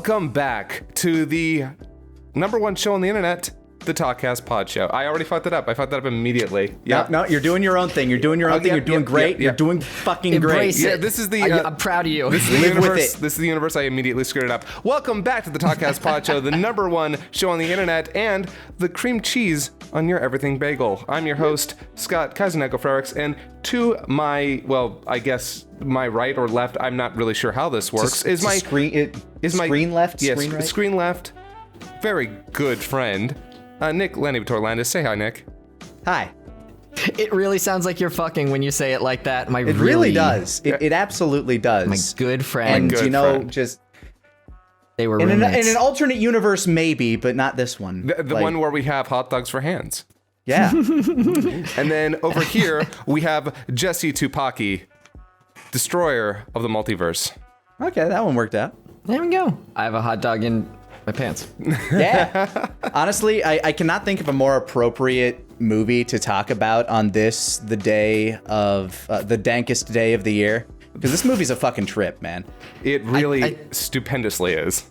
Welcome back to the number one show on the internet, the Talkcast Podshow. I already fucked it up. I fucked that up immediately. Yeah. No, you're doing your own thing. You're doing your own thing. You're doing great. You're doing fucking Embrace great. it. Yeah, this is the. I'm proud of you. This is the Live universe. with it. This is the universe. I immediately screwed it up. Welcome back to the Talkcast Podshow, the number one show on the internet, and the cream cheese on your everything bagel. I'm your host, Scott Kaiseneko-Frericks, and to my, well, I guess my right or left, I'm not really sure how this works. Is my screen left? Yes, screen right? screen left. Very good friend, Nick Lani Torlandis. Say hi, Nick. Hi. It really sounds like you're fucking when you say it like that. It really does. It absolutely does. My good friend. And just they were in roommates. an alternate universe, maybe, but not this one. The one where we have hot dogs for hands. Yeah. And then over here, we have Jesse Tupaki, destroyer of the multiverse. Okay, that one worked out. There we go. I have a hot dog in my pants. Yeah. Honestly, I cannot think of a more appropriate movie to talk about on this, the day of, the dankest day of the year. Because this movie's a fucking trip, man. It really stupendously is.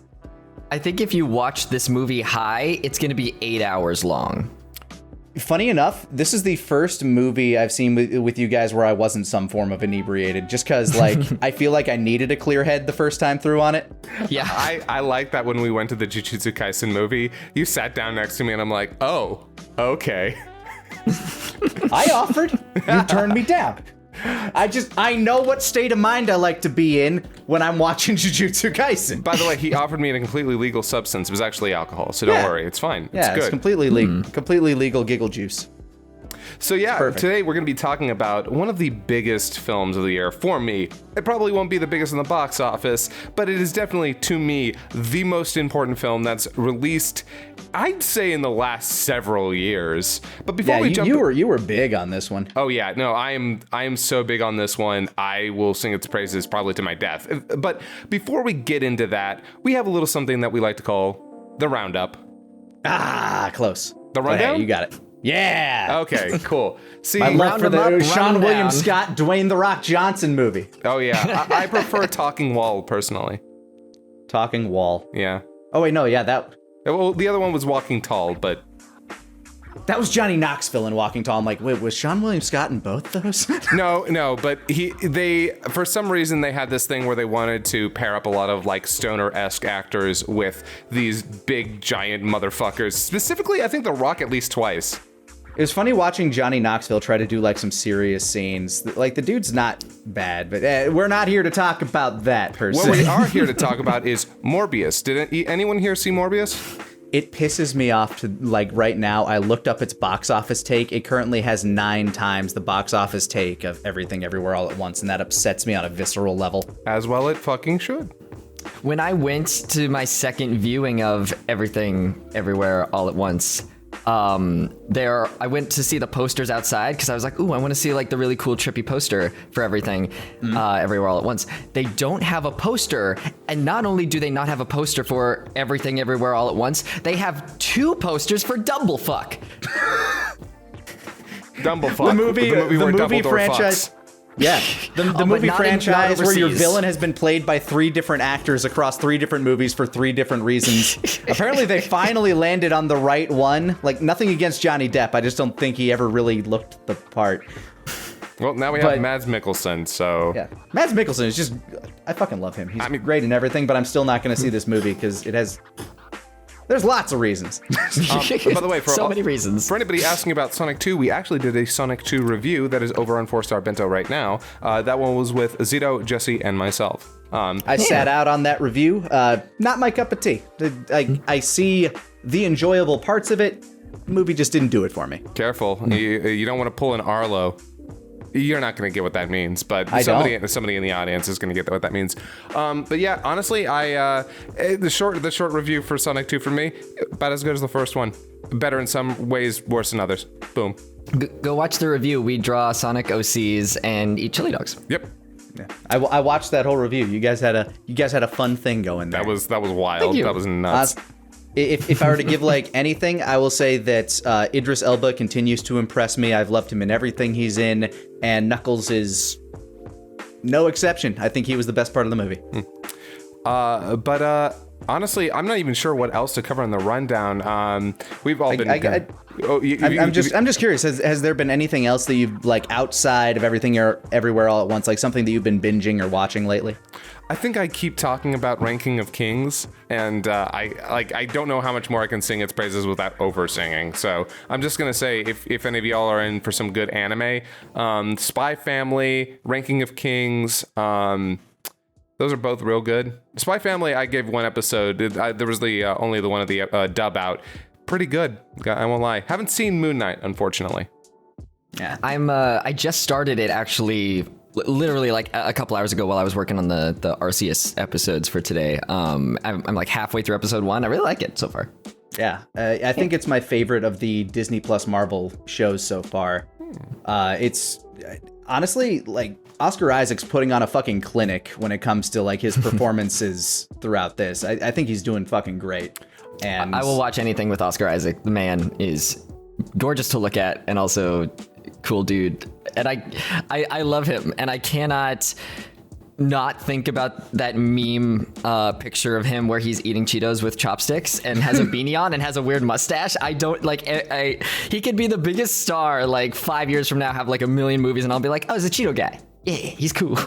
I think if you watch this movie high, it's going to be 8 hours long. Funny enough, this is the first movie I've seen with you guys where I wasn't some form of inebriated, just because, like, I feel like I needed a clear head the first time through on it. Yeah. I like that when we went to the Jujutsu Kaisen movie, you sat down next to me and I'm like, oh, okay. I offered, you turned me down. I know what state of mind I like to be in when I'm watching Jujutsu Kaisen. By the way, he offered me a completely legal substance. It was actually alcohol, so don't worry. It's fine. Yeah, it's good. It's completely legal giggle juice. So yeah, Perfect. Today we're going to be talking about one of the biggest films of the year for me. It probably won't be the biggest in the box office, but it is definitely, to me, the most important film that's released, I'd say, in the last several years. But before we jump, you were big on this one. oh yeah, no, I am so big on this one. I will sing its praises probably to my death. But before we get into that, we have a little something that we like to call the roundup. Ah, close. The rundown? Hey, you got it. Yeah. Okay, cool. See, My love for the round 'em up, Sean round 'em William down. Scott, Dwayne The Rock Johnson movie. oh yeah, I prefer Talking Wall personally. Talking Wall. Yeah. Oh wait, no, yeah, that Well, the other one was Walking Tall, but was Johnny Knoxville in Walking Tall. I'm like, wait, was Sean William Scott in both those? no, but they for some reason they had this thing where they wanted to pair up a lot of like stoner-esque actors with these big giant motherfuckers. Specifically, I think The Rock at least twice. It was funny watching Johnny Knoxville try to do like some serious scenes. Like the dude's not bad, but we're not here to talk about that per What se. we are here to talk about is Morbius. Did anyone here see Morbius? It pisses me off to, like, right now, I looked up its box office take. It currently has 9 times the box office take of Everything Everywhere All at Once, and that upsets me on a visceral level. As well it fucking should. When I went to my second viewing of Everything Everywhere All at Once, I went to see the posters outside because I was like, ooh, I want to see like the really cool trippy poster for Everything Everywhere All at Once. They don't have a poster, and not only do they not have a poster for Everything Everywhere All at Once, they have 2 posters for Dumblefuck. Dumblefuck. The movie where Dumbledore franchise. fucks. Yeah, the but movie not franchise where your overseas. villain has been played by 3 different actors across 3 different movies for 3 different reasons. Apparently, they finally landed on the right one. Like, nothing against Johnny Depp. I just don't think he ever really looked the part. Well, now we have Mads Mikkelsen, so... Yeah, Mads Mikkelsen is just... I fucking love him. He's great in everything, but I'm still not going to see this movie because it has... There's lots of reasons. By the way, for so many reasons. For anybody asking about Sonic 2, we actually did a Sonic 2 review that is over on 4-Star Bento right now. That one was with Zito, Jesse, and myself. I sat out on that review. Not my cup of tea. I see the enjoyable parts of it. The movie just didn't do it for me. Careful. You don't want to pull an Arlo. You're not going to get what that means, but somebody in the audience is going to get what that means. But yeah, honestly, the short review for Sonic 2 for me, about as good as the first one. Better in some ways, worse in others. Boom. Go watch the review. We draw Sonic OCs and eat chili dogs. Yep. Yeah. I watched that whole review. You guys had a fun thing going there. That was wild. Thank you. That was nuts. If I were to give like anything, I will say that Idris Elba continues to impress me. I've loved him in everything he's in, and Knuckles is no exception. I think he was the best part of the movie. But Honestly, I'm not even sure what else to cover in the rundown. We've all been. I'm just curious. Has there been anything else that you've like outside of everything you're everywhere all at once, like something that you've been binging or watching lately? I think I keep talking about Ranking of Kings, and I don't know how much more I can sing its praises without over singing. So I'm just gonna say, if any of y'all are in for some good anime, Spy Family, Ranking of Kings, those are both real good. Spy Family, I gave one episode. There was only the one of the dub out. Pretty good. I won't lie. Haven't seen Moon Knight, unfortunately. Yeah, I just started it actually. Literally like a couple hours ago while I was working on the Arceus episodes for today. I'm like halfway through episode 1. I really like it so far. Yeah, I think it's my favorite of the Disney Plus Marvel shows so far. It's honestly like Oscar Isaac's putting on a fucking clinic when it comes to like his performances throughout this. I think he's doing fucking great. And I will watch anything with Oscar Isaac. The man is gorgeous to look at and also cool dude. And I love him, and I cannot not think about that meme picture of him where he's eating Cheetos with chopsticks and has a beanie on and has a weird mustache. I don't like he could be the biggest star like 5 years from now, have like a million movies, and I'll be like, oh, he's a Cheeto guy. Yeah, he's cool.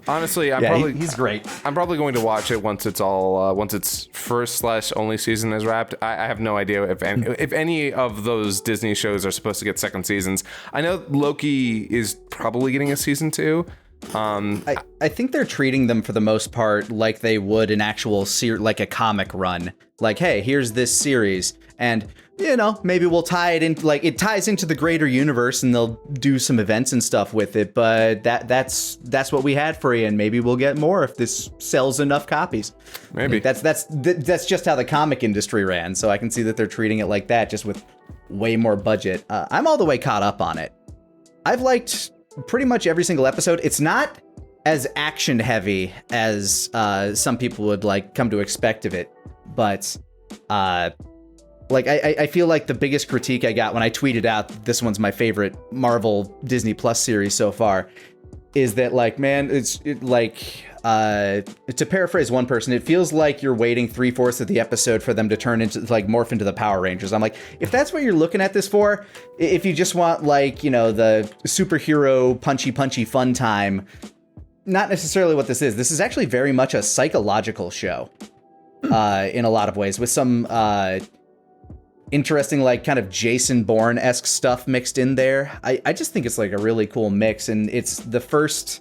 Honestly, he's great. I'm probably going to watch it once it's all once its first/only season is wrapped. I have no idea if any of those Disney shows are supposed to get second seasons. I know Loki is probably getting a season 2. I think they're treating them for the most part like they would an actual like a comic run. Like, hey, here's this series, and maybe we'll tie it in, like it ties into the greater universe, and they'll do some events and stuff with it. But that's what we had for you, and maybe we'll get more if this sells enough copies. Maybe that's just how the comic industry ran. So I can see that they're treating it like that, just with way more budget. I'm all the way caught up on it. I've liked pretty much every single episode. It's not as action heavy as some people would like come to expect of it, but like I feel like the biggest critique I got when I tweeted out this one's my favorite Marvel Disney Plus series so far is that, like, man, to paraphrase one person, it feels like you're waiting 3/4 of the episode for them to turn into, like, morph into the Power Rangers. I'm like, if that's what you're looking at this for, if you just want, like, the superhero punchy fun time, not necessarily what this is. This is actually very much a psychological show in a lot of ways, with some interesting, like, kind of Jason Bourne-esque stuff mixed in there. I just think it's like a really cool mix, and it's the first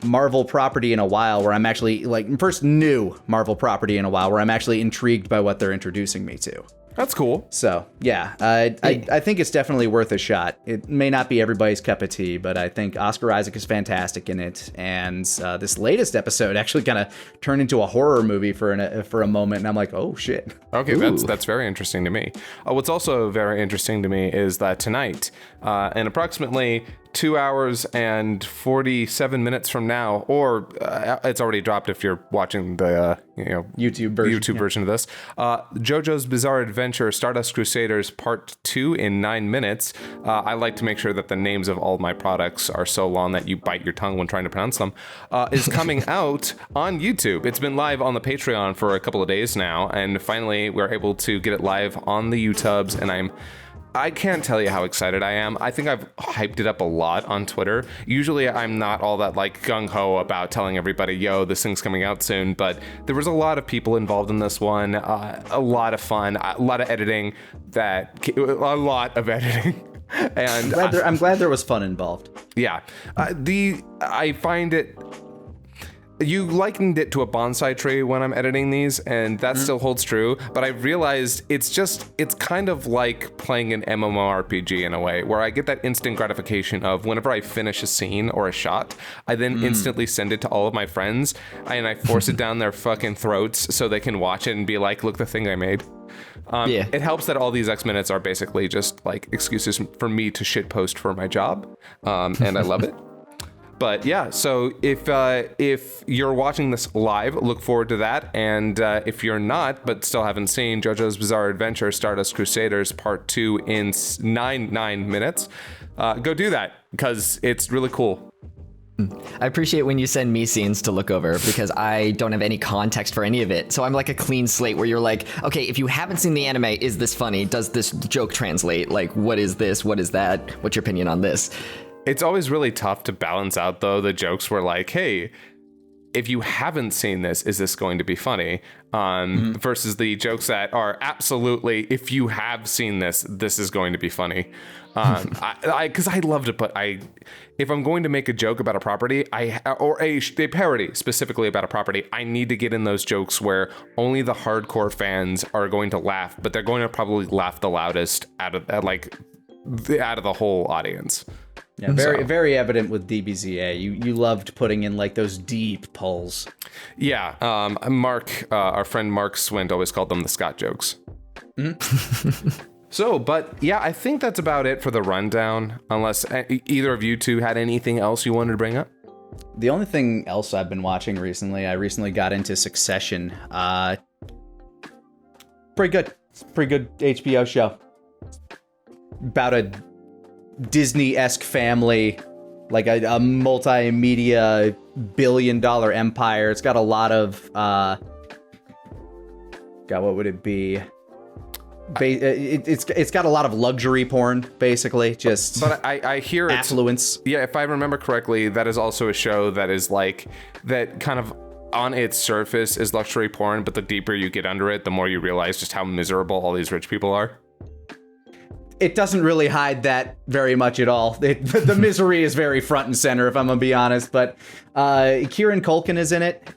Marvel property in a while where I'm actually, like, first new Marvel property in a while where I'm actually intrigued by what they're introducing me to. That's cool. So, yeah, I think it's definitely worth a shot. It may not be everybody's cup of tea, but I think Oscar Isaac is fantastic in it. And this latest episode actually kind of turned into a horror movie for a moment, and I'm like, oh, shit. Okay, that's very interesting to me. What's also very interesting to me is that tonight, in approximately 2 hours and 47 minutes from now, or it's already dropped if you're watching the YouTube version of this, JoJo's Bizarre Adventure Stardust Crusaders Part 2 in 9 minutes. I like to make sure that the names of all my products are so long that you bite your tongue when trying to pronounce them, is coming out on YouTube. It's been live on the Patreon for a couple of days now, and finally we're able to get it live on the YouTubes, and I can't tell you how excited I am. I think I've hyped it up a lot on Twitter. Usually I'm not all that, like, gung-ho about telling everybody, yo, this thing's coming out soon, but there was a lot of people involved in this one, a lot of fun, a lot of editing, and I'm glad there was fun involved. Yeah. I find it... You likened it to a bonsai tree when I'm editing these, and that still holds true, but I realized it's kind of like playing an MMORPG in a way, where I get that instant gratification of whenever I finish a scene or a shot, I then instantly send it to all of my friends, and I force it down their fucking throats so they can watch it and be like, look, the thing I made. It helps that all these X minutes are basically just, like, excuses for me to shitpost for my job, and I love it. But yeah, so if you're watching this live, look forward to that. And if you're not, but still haven't seen JoJo's Bizarre Adventure Stardust Crusaders Part 2 in 9 minutes, go do that, because it's really cool. I appreciate when you send me scenes to look over because I don't have any context for any of it. So I'm like a clean slate where you're like, okay, if you haven't seen the anime, is this funny? Does this joke translate? Like, what is this? What is that? What's your opinion on this? It's always really tough to balance out, though, the jokes where like, hey, if you haven't seen this, is this going to be funny? Versus the jokes that are absolutely, if you have seen this, this is going to be funny. Because I love to put, if I'm going to make a joke about a property, or a parody specifically about a property, I need to get in those jokes where only the hardcore fans are going to laugh, but they're going to probably laugh the loudest out of the whole audience. Yeah, very evident with DBZA. You loved putting in like those deep pulls. Yeah, Mark, our friend Mark Swint always called them the Scott jokes. So, but yeah, I think that's about it for the rundown, unless either of you two had anything else you wanted to bring up. The only thing else I've been watching recently, I recently got into Succession. Pretty good. It's a pretty good HBO show. About a Disney-esque family, like a multimedia billion-dollar empire. It's got a lot of, what would it be? It's got a lot of luxury porn, basically. But I hear affluence. Yeah, if I remember correctly, that is also a show that is like that kind of on its surface is luxury porn, but the deeper you get under it, the more you realize just how miserable all these rich people are. It doesn't really hide that very much at all. The misery is very front and center, if I'm gonna be honest. But Kieran Culkin is in it,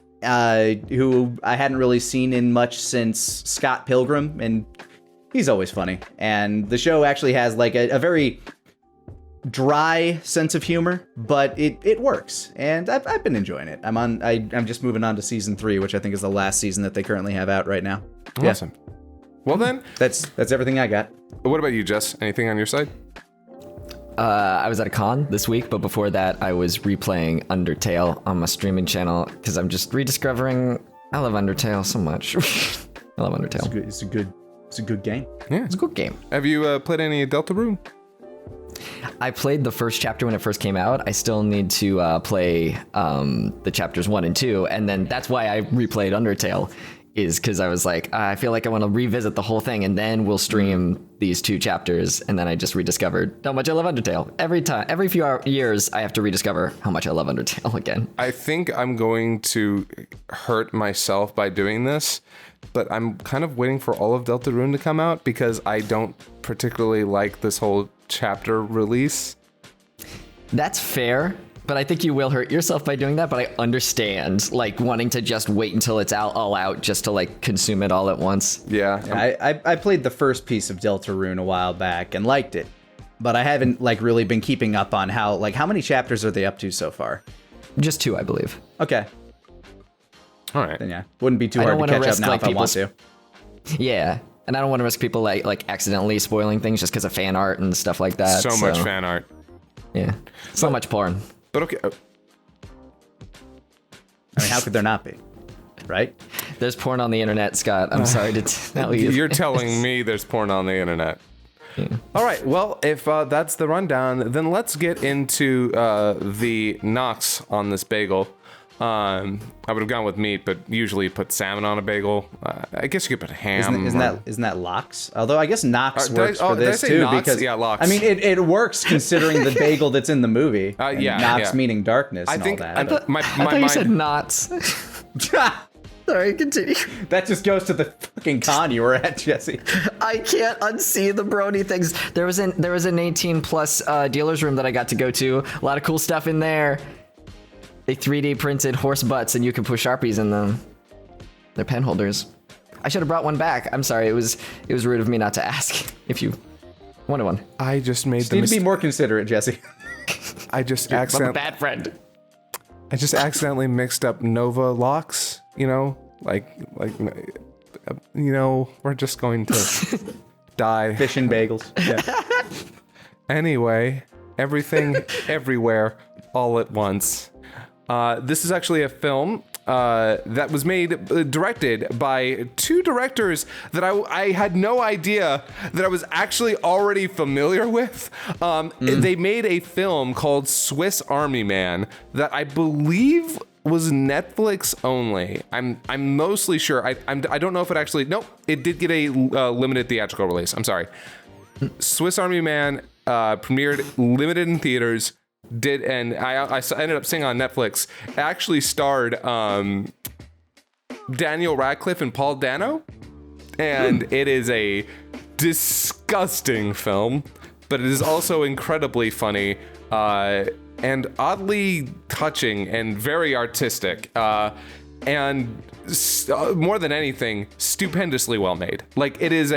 who I hadn't really seen in much since Scott Pilgrim, and he's always funny. And the show actually has like a very dry sense of humor, but it works, and I've been enjoying it. I'm just moving on to season 3, which I think is the last season that they currently have out right now. Awesome. Yeah. Well then, that's everything I got. What about you, Jess? Anything on your side? I was at a con this week, but before that, I was replaying Undertale on my streaming channel because I'm just rediscovering. I love Undertale so much. I love Undertale. It's a good game. Yeah, it's a good game. Have you played any Deltarune? I played the first chapter when it first came out. I still need to play the chapters 1 and 2, and then that's why I replayed Undertale. Is because I was like, I feel like I want to revisit the whole thing, and then we'll stream these 2 chapters, and then I just rediscovered how much I love Undertale. Every few years, I have to rediscover how much I love Undertale again. I think I'm going to hurt myself by doing this, but I'm kind of waiting for all of Deltarune to come out because I don't particularly like this whole chapter release. That's fair. But I think you will hurt yourself by doing that, but I understand, like, wanting to just wait until it's all out just to, like, consume it all at once. Yeah. I played the first piece of Deltarune a while back and liked it, but I haven't, like, really been keeping up on how many chapters are they up to so far? Just 2, I believe. Okay. All right. Then, yeah. Wouldn't be too hard to catch up now if I want to. Yeah. And I don't want to risk people, like accidentally spoiling things just because of fan art and stuff like that. So much fan art. Yeah. So much porn. But okay. I mean, how could there not be? Right? There's porn on the internet, Scott. I'm sorry to tell you. You're telling me there's porn on the internet. Yeah. All right. Well, if that's the rundown, then let's get into the knocks on this bagel. I would have gone with meat, but usually put salmon on a bagel. I guess you could put ham. Isn't that lox? Although I guess Knox works for this too, Knox? because yeah, lox. I mean it works considering the bagel that's in the movie. Knox meaning darkness. I think all that. I thought you said knots. Sorry, continue. That just goes to the fucking con you were at, Jesse. I can't unsee the Brony things. There was an 18 plus dealer's room that I got to go to. A lot of cool stuff in there. They 3D printed horse butts, and you can put Sharpies in them. They're pen holders. I should have brought one back. I'm sorry. It was rude of me not to ask if you wanted one. I just made the mistake. You need to be more considerate, Jesse. I'm a bad friend. I just accidentally mixed up Nova locks. You know, we're just going to die. Fish and bagels. Yeah. Anyway, everything, everywhere, all at once. This is actually a film that was directed by two directors that I had no idea that I was actually already familiar with. They made a film called Swiss Army Man that I believe was Netflix only. I'm mostly sure. I don't know if it actually. Nope, it did get a limited theatrical release. I'm sorry. Swiss Army Man premiered limited in theaters. And I ended up seeing on Netflix. It actually starred Daniel Radcliffe and Paul Dano, and it is a disgusting film, but it is also incredibly funny and oddly touching and very artistic. And more than anything, stupendously well made. Like, it is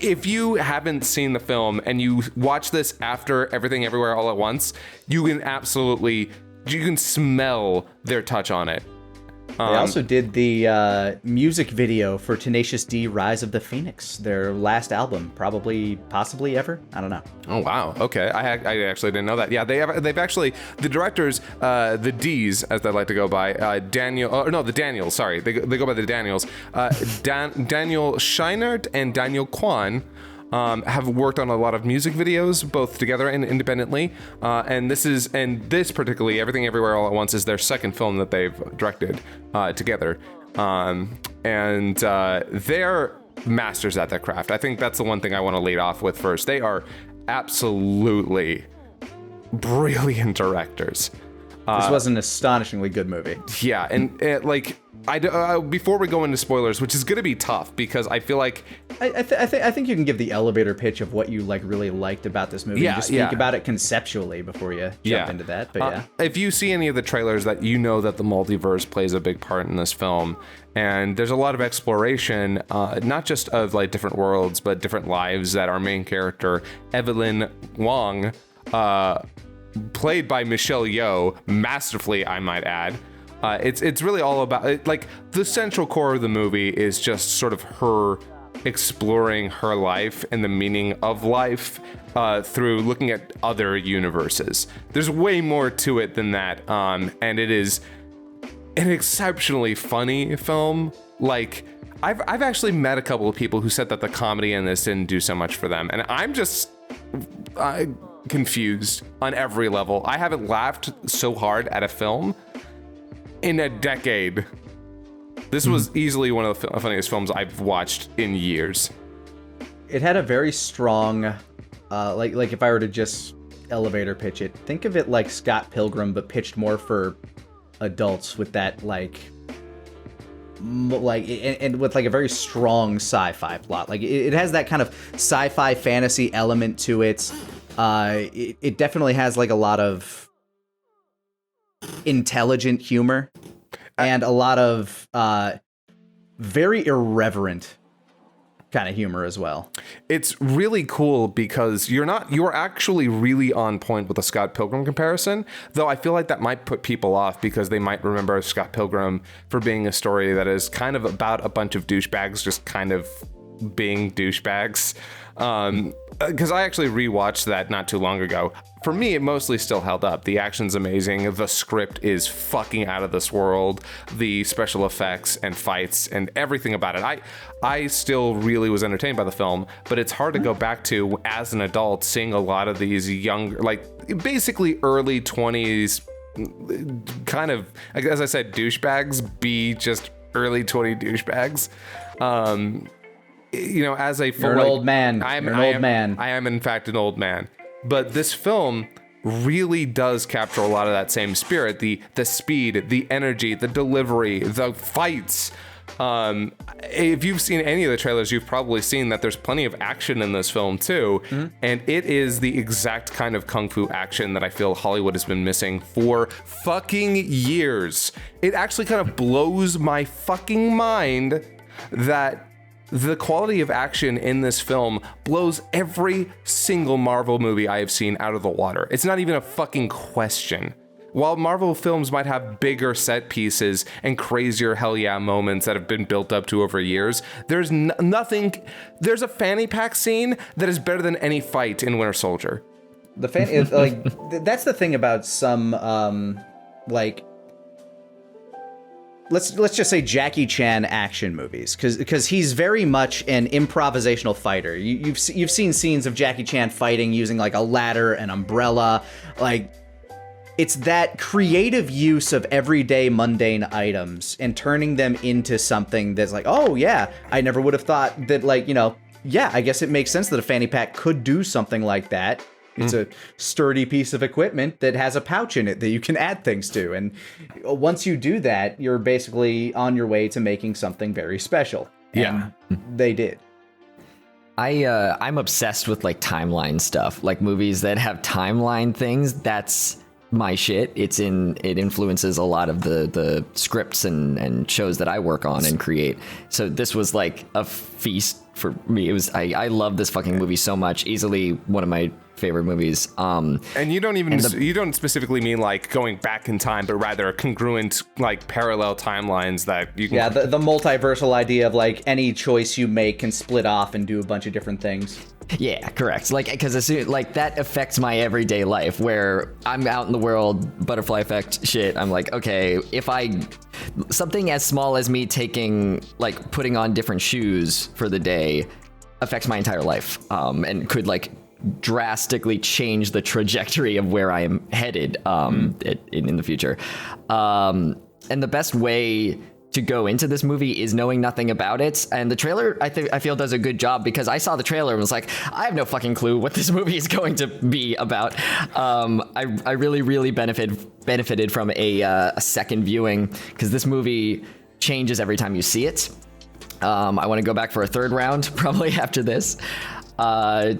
if you haven't seen the film and you watch this after Everything Everywhere All at Once, you can smell their touch on it. They also did the music video for Tenacious D: Rise of the Phoenix, their last album, possibly ever. I don't know. Oh wow, okay. I actually didn't know that. Yeah, they've actually, the directors, the D's as they like to go by, the Daniels. Sorry, they go by the Daniels. Daniel Scheinert and Daniel Kwan. Have worked on a lot of music videos, both together and independently. And this particularly, Everything Everywhere All at Once, is their second film that they've directed together. And they're masters at their craft. I think that's the one thing I want to lead off with first. They are absolutely brilliant directors. This was an astonishingly good movie. Yeah, and before we go into spoilers, which is going to be tough because I feel like I think you can give the elevator pitch of what you really liked about this movie. Yeah, just speak about it conceptually before you jump into that. But yeah, if you see any of the trailers, that you know that the multiverse plays a big part in this film, and there's a lot of exploration, not just of like different worlds, but different lives that our main character Evelyn Wong, played by Michelle Yeoh, masterfully, I might add. It's really all about, like, the central core of the movie is just sort of her exploring her life and the meaning of life through looking at other universes. There's way more to it than that, and it is an exceptionally funny film. Like, I've actually met a couple of people who said that the comedy in this didn't do so much for them, and I'm just confused on every level. I haven't laughed so hard at a film in a decade. This was easily one of the funniest films I've watched in years. It had a very strong, like if I were to just elevator pitch it, think of it like Scott Pilgrim, but pitched more for adults with that and with like a very strong sci-fi plot. Like it has that kind of sci-fi fantasy element to it. It definitely has like a lot of intelligent humor and a lot of very irreverent kind of humor as well. It's really cool because you're actually really on point with the Scott Pilgrim comparison, though I feel like that might put people off because they might remember Scott Pilgrim for being a story that is kind of about a bunch of douchebags just kind of being douchebags. Because I actually rewatched that not too long ago. For me, it mostly still held up. The action's amazing. The script is fucking out of this world. The special effects and fights and everything about it. I still really was entertained by the film, but it's hard to go back to as an adult seeing a lot of these younger, like basically early 20s, kind of, as I said, douchebags be just early 20 douchebags. You know, as a full, you're an old man. I am in fact an old man. But this film really does capture a lot of that same spirit, the speed, the energy, the delivery, the fights. If you've seen any of the trailers, you've probably seen that there's plenty of action in this film too. Mm-hmm. And it is the exact kind of kung fu action that I feel Hollywood has been missing for fucking years. It actually kind of blows my fucking mind that the quality of action in this film blows every single Marvel movie I have seen out of the water. It's not even a fucking question. While Marvel films might have bigger set pieces and crazier hell yeah moments that have been built up to over years, there's nothing. There's a fanny pack scene that is better than any fight in Winter Soldier. The fan is like that's the thing about some like let's just say Jackie Chan action movies, because he's very much an improvisational fighter. You've seen scenes of Jackie Chan fighting using like a ladder, an umbrella, like it's that creative use of everyday mundane items and turning them into something that's like, oh yeah, I never would have thought that, like, you know, yeah, I guess it makes sense that a fanny pack could do something like that. It's a sturdy piece of equipment that has a pouch in it that you can add things to. And once you do that, you're basically on your way to making something very special. Yeah. And they did. I'm obsessed with like timeline stuff, like movies that have timeline things. That's my shit. It influences a lot of the scripts and shows that I work on and create. So this was like a feast for me. It was, I love this fucking movie so much. Easily one of my favorite movies. And you don't specifically mean like going back in time, but rather congruent, like parallel timelines that you can. Yeah, the multiversal idea of like any choice you make can split off and do a bunch of different things. Yeah, correct. Like, because like that affects my everyday life where I'm out in the world, butterfly effect shit. I'm like, okay, if something as small as me putting on different shoes for the day affects my entire life, and could like drastically change the trajectory of where I am headed in the future. And the best way to go into this movie is knowing nothing about it, and the trailer I feel does a good job, because I saw the trailer and was like, I have no fucking clue what this movie is going to be about. I really benefited from a second viewing, because this movie changes every time you see it. I want to go back for a third round probably after this. I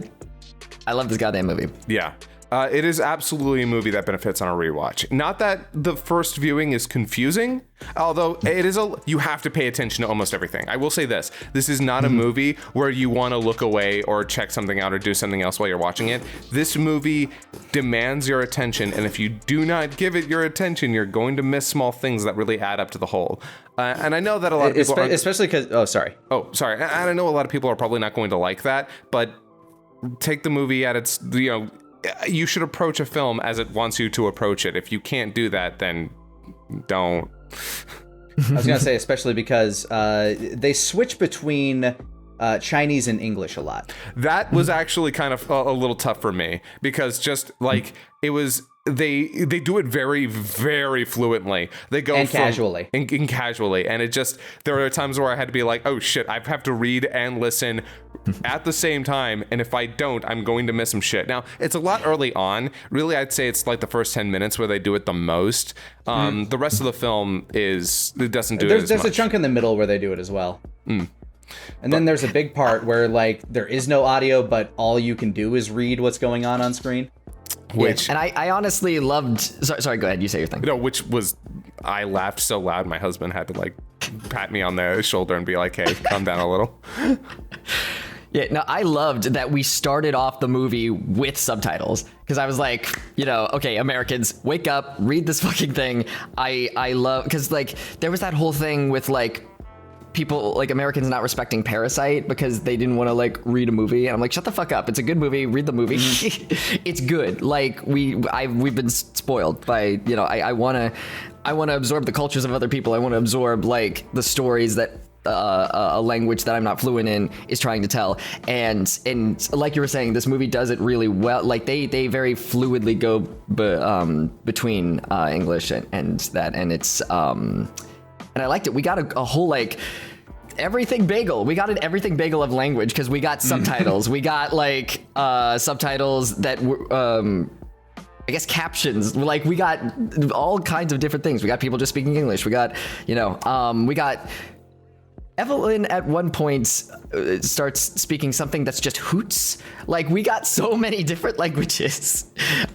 love this goddamn movie. Yeah. It is absolutely a movie that benefits on a rewatch. Not that the first viewing is confusing, although it is you have to pay attention to almost everything. I will say this is not a movie where you want to look away or check something out or do something else while you're watching it. This movie demands your attention, and if you do not give it your attention, you're going to miss small things that really add up to the whole. And I know that a lot of people especially because and I know a lot of people are probably not going to like that, but take the movie at its, you should approach a film as it wants you to approach it. If you can't do that, then don't. I was going to say, especially because they switch between Chinese and English a lot. That was actually kind of a little tough for me, because just like it was, they do it very, very fluently. They go casually. And casually. And it just, there are times where I had to be like, oh shit, I have to read and listen at the same time. And if I don't, I'm going to miss some shit. Now, it's a lot early on. Really, I'd say it's like the first 10 minutes where they do it the most. The rest of the film it doesn't do it as much. There's a chunk in the middle where they do it as well. And then there's a big part where like there is no audio, but all you can do is read what's going on screen. Which, and I honestly loved. Sorry, go ahead. You say your thing. Which was, I laughed so loud my husband had to like pat me on the shoulder and be like, "Hey, calm down a little." Yeah, no, I loved that we started off the movie with subtitles, because I was like, okay, Americans, wake up, read this fucking thing. I love, because like there was that whole thing with like people, like Americans not respecting Parasite because they didn't want to like read a movie, and I'm like, shut the fuck up, it's a good movie, read the movie. It's good. Like we've been spoiled by, I want to absorb the cultures of other people. I want to absorb like the stories that a language that I'm not fluent in is trying to tell, and like you were saying, this movie does it really well. Like they very fluidly go between English and that, and it's and I liked it. We got a whole like everything bagel. We got an everything bagel of language, because we got subtitles. We got like subtitles that were I guess captions. Like we got all kinds of different things. We got people just speaking English. We got we got Evelyn at one point starts speaking something that's just hoots. Like we got so many different languages,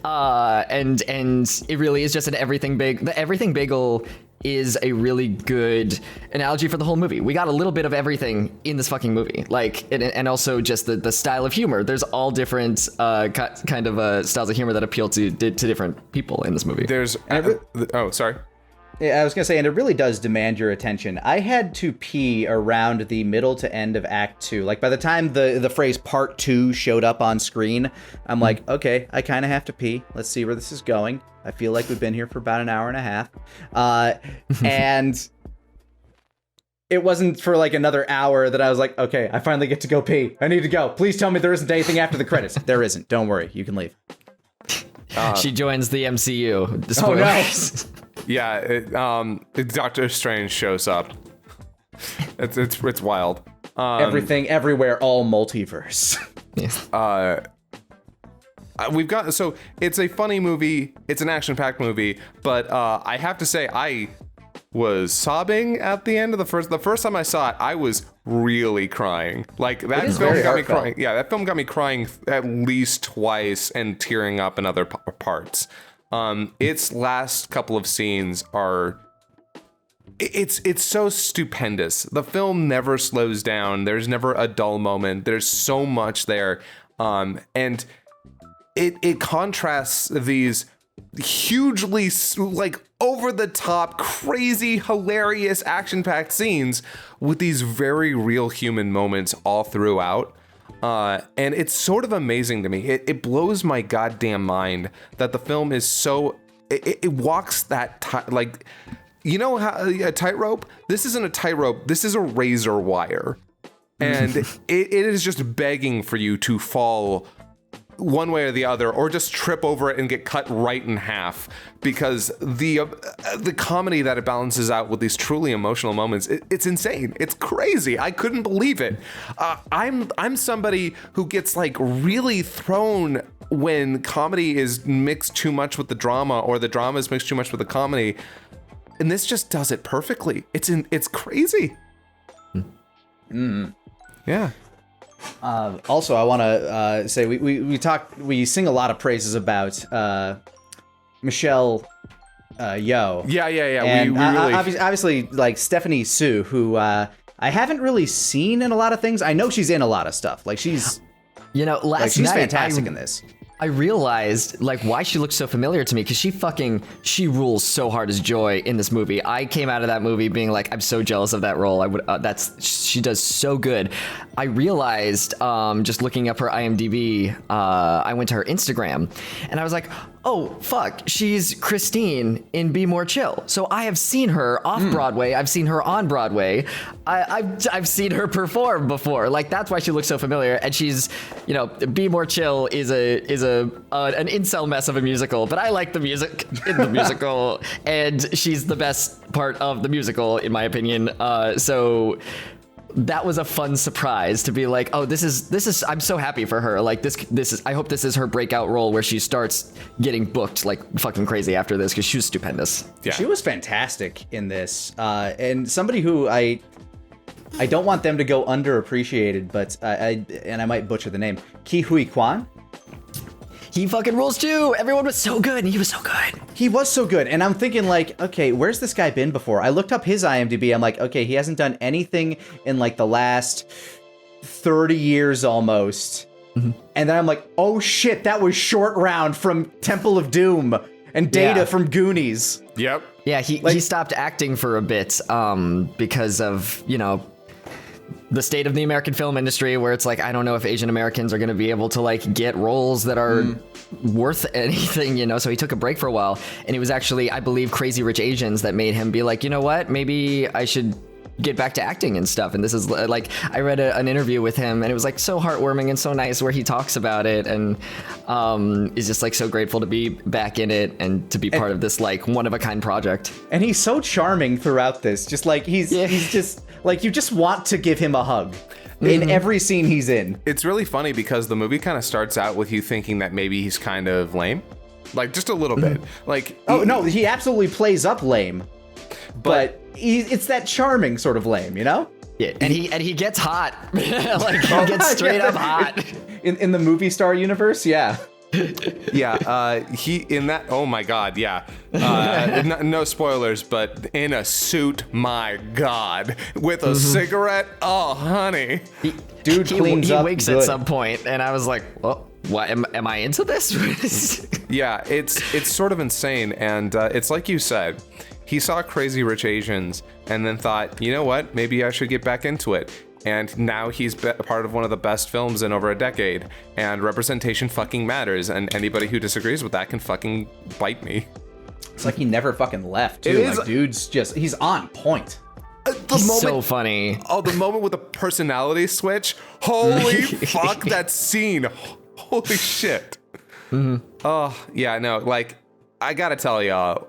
and it really is just an everything big. The everything bagel is a really good analogy for the whole movie. We got a little bit of everything in this fucking movie, like, and also just the style of humor. There's all different kind of styles of humor that appeal to different people in this movie. There's sorry. Yeah, I was gonna say, and it really does demand your attention. I had to pee around the middle to end of Act 2. Like by the time the phrase Part 2 showed up on screen, I'm like, okay, I kind of have to pee. Let's see where this is going. I feel like we've been here for about an hour and a half. And it wasn't for like another hour that I was like, okay, I finally get to go pee. I need to go. Please tell me there isn't anything after the credits. There isn't. Don't worry. You can leave. She joins the MCU. The spoilers. Yeah, Doctor Strange shows up. It's wild. Everything, everywhere, all multiverse. We've got, so it's a funny movie. It's an action-packed movie, but I have to say I was sobbing at the end of the first time I saw it. I was really crying. Like that film got me crying. Yeah, that film got me crying at least twice and tearing up in other parts. Its last couple of scenes are. It's so stupendous. The film never slows down. There's never a dull moment. There's so much there, and it contrasts these hugely like over the top, crazy, hilarious, action-packed scenes with these very real human moments all throughout. And it's sort of amazing to me. It blows my goddamn mind that the film is so it walks that like. You know how a tightrope? This isn't a tightrope. This is a razor wire. And it is just begging for you to fall one way or the other, or just trip over it and get cut right in half, because the comedy that it balances out with these truly emotional moments, it's insane. It's crazy. I couldn't believe it. I'm somebody who gets like really thrown when comedy is mixed too much with the drama, or the drama is mixed too much with the comedy. And this just does it perfectly. It's crazy. Yeah. Also, I want to say we sing a lot of praises about Michelle Yeoh. Yeah. And we really obviously like Stephanie Su, who I haven't really seen in a lot of things. I know she's in a lot of stuff. Like she's last she's night, fantastic in this. I realized like why she looks so familiar to me, because she rules so hard as Joy in this movie. I came out of that movie being like, I'm so jealous of that role. She does so good. I realized just looking up her IMDb, I went to her Instagram and I was like, oh fuck, she's Christine in Be More Chill. So I have seen her off Broadway. I've seen her on Broadway. I've seen her perform before. Like that's why she looks so familiar. And she's, Be More Chill is an incel mess of a musical, but I like the music in the musical, and she's the best part of the musical in my opinion. So that was a fun surprise to be like, oh, this is I'm so happy for her. Like this is I hope this is her breakout role where she starts getting booked like fucking crazy after this, because she was stupendous. Yeah. She was fantastic in this. And somebody who I don't want them to go underappreciated, but I might butcher the name, Ki Hui Kwan. He fucking rules too. Everyone was so good, and he was so good. He was so good, and I'm thinking like, okay, where's this guy been before? I looked up his IMDb. I'm like, okay, he hasn't done anything in like the last 30 years almost. Mm-hmm. And then I'm like, oh shit, that was Short Round from Temple of Doom and Data from Goonies. Yep. Yeah, he stopped acting for a bit because of, the state of the American film industry, where it's like, I don't know if Asian Americans are going to be able to like get roles that are worth anything, so he took a break for a while. And it was actually, I believe, Crazy Rich Asians that made him be like, you know what, maybe I should get back to acting and stuff. And this is like, I read an interview with him, and it was like so heartwarming and so nice where he talks about it, and is just like so grateful to be back in it and to be part of this like one of a kind project. And he's so charming throughout this. Just like he's just like, you just want to give him a hug in every scene he's in. It's really funny because the movie kind of starts out with you thinking that maybe he's kind of lame, like just a little bit. Like, no, he absolutely plays up lame, but it's that charming sort of lame, Yeah, and he gets hot. Like he gets straight up hot. In the movie star universe, yeah. He in that. Oh my god, yeah. No spoilers, but in a suit, my god, with a cigarette. Oh, honey, dude cleans up. He winks good. At some point, and I was like, well, what am I into this? Yeah, it's sort of insane, and it's like you said. He saw Crazy Rich Asians and then thought, you know what, maybe I should get back into it. And now he's part of one of the best films in over a decade. And representation fucking matters. And anybody who disagrees with that can fucking bite me. It's like he never fucking left, too. Like, dude's just, he's on point. so funny. Oh, the moment with the personality switch. Holy fuck, that scene. Holy shit. Mm-hmm. Oh, yeah, no, like, I gotta tell y'all,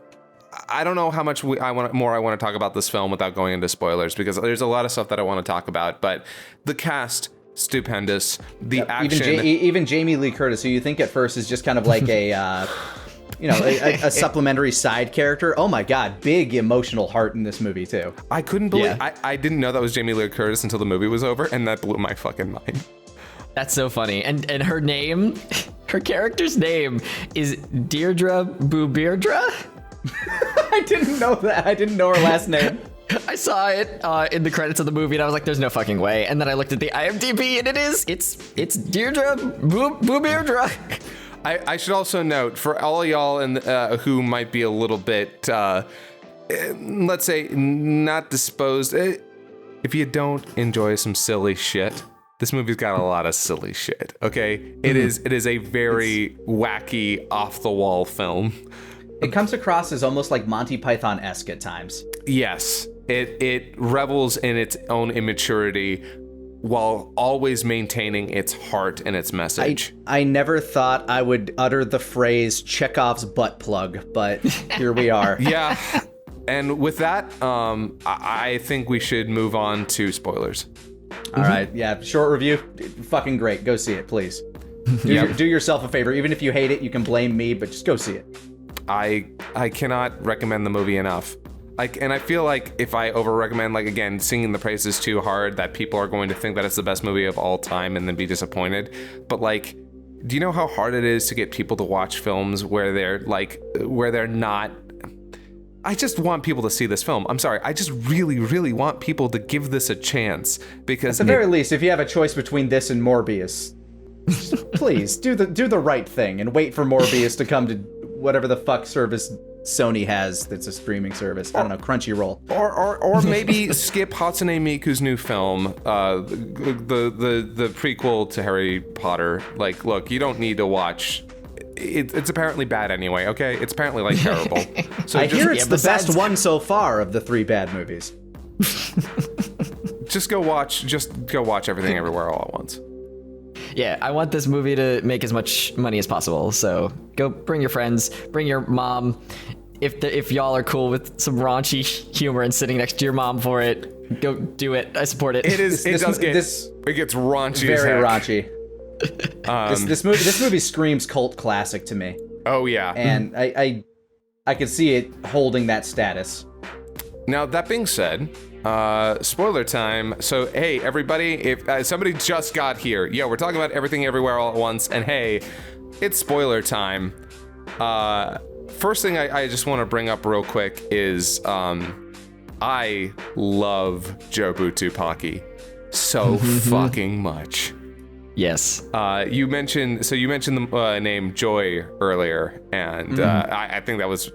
I don't know how much I want to talk about this film without going into spoilers, because there's a lot of stuff that I want to talk about, but the cast, stupendous. The action. Even Jamie Lee Curtis, who you think at first is just kind of like a supplementary side character. Oh my God, big emotional heart in this movie too. I couldn't believe, I didn't know that was Jamie Lee Curtis until the movie was over, and that blew my fucking mind. That's so funny. And her name, her character's name is Deirdre Boobeirdre. I didn't know that. I didn't know her last name. I saw it in the credits of the movie, and I was like, "There's no fucking way." And then I looked at the IMDb, and it's Deirdre Boobeirdre. I should also note, for all of y'all who might be a little bit, let's say, not disposed, if you don't enjoy some silly shit, this movie's got a lot of silly shit. Okay, it is a very wacky, off the wall film. It comes across as almost like Monty Python-esque at times. Yes, it revels in its own immaturity while always maintaining its heart and its message. I never thought I would utter the phrase Chekhov's butt plug, but here we are. Yeah, and with that, I think we should move on to spoilers. All right, yeah, short review, fucking great. Go see it, please. Do yourself a favor. Even if you hate it, you can blame me, but just go see it. I cannot recommend the movie enough. And I feel like if I over-recommend, like, again, singing the praises too hard, that people are going to think that it's the best movie of all time and then be disappointed. But, like, do you know how hard it is to get people to watch films where they're not... I just want people to see this film. I'm sorry. I just really, really want people to give this a chance, because... At the very least, if you have a choice between this and Morbius, please do the right thing and wait for Morbius to come to whatever the fuck service Sony has that's a streaming service. I don't know, Crunchyroll. Or maybe skip Hatsune Miku's new film, the prequel to Harry Potter. Like, look, you don't need to watch... It's apparently bad anyway, okay? It's apparently, like, terrible. So I hear it's the best one so far of the 3 bad movies. Just go watch Everything Everywhere All at Once. Yeah, I want this movie to make as much money as possible. So go bring your friends, bring your mom. If y'all are cool with some raunchy humor and sitting next to your mom for it, go do it. I support it. It is. It gets raunchy. Very raunchy. This movie screams cult classic to me. Oh yeah, and I could see it holding that status. Now that being said, spoiler time. So hey everybody, if somebody just got here, we're talking about Everything Everywhere All at Once, and hey, it's spoiler time. First thing I just want to bring up real quick is I love Jobu Tupaki so fucking much. Yes. You mentioned the name Joy earlier, and I think that was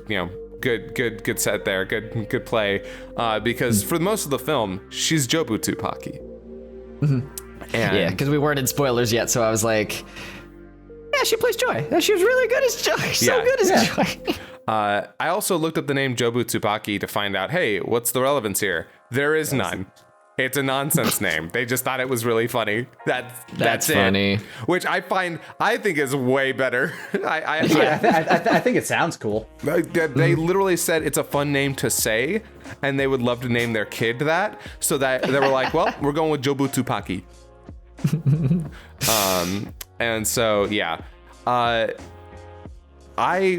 good set there, good play, because for most of the film she's Jobu Tupaki. And because we weren't in spoilers yet, so I was like, yeah, she plays Joy. She was really good as Joy. So good as Joy. I also looked up the name Jobu Tupaki to find out, hey, what's the relevance here? There is none. It's a nonsense name. They just thought it was really funny. That's funny. It. Which I think is way better. I think it sounds cool. They literally said it's a fun name to say, and they would love to name their kid that. So that they were like, well, we're going with Jobu Tupaki. And so yeah, I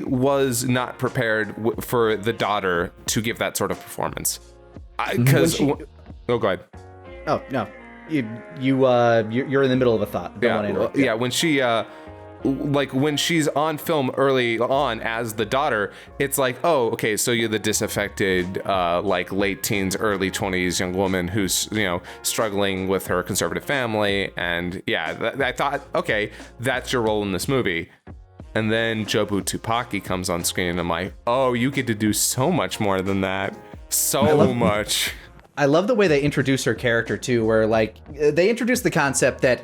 was not prepared for the daughter to give that sort of performance, because. Oh, go ahead. Oh no, you're in the middle of a thought. When she when she's on film early on as the daughter, it's like, oh, okay, so you're the disaffected like late teens, early 20s young woman who's struggling with her conservative family, and I thought, okay, that's your role in this movie. And then Jobu Tupaki comes on screen, and I'm like, oh, you get to do so much more than that, much. I love the way they introduce her character too, where like they introduce the concept that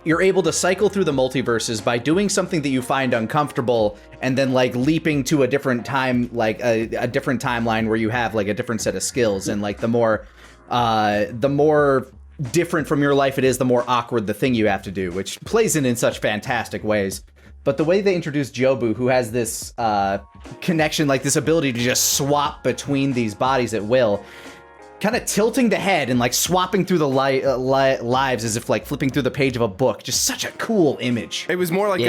you're able to cycle through the multiverses by doing something that you find uncomfortable and then like leaping to a different time, like a different timeline where you have like a different set of skills, and like the more different from your life it is, the more awkward the thing you have to do, which plays in such fantastic ways. But the way they introduced Jobu, who has this connection, like this ability to just swap between these bodies at will, kind of tilting the head and like swapping through the lives as if like flipping through the page of a book. Just such a cool image. It was more like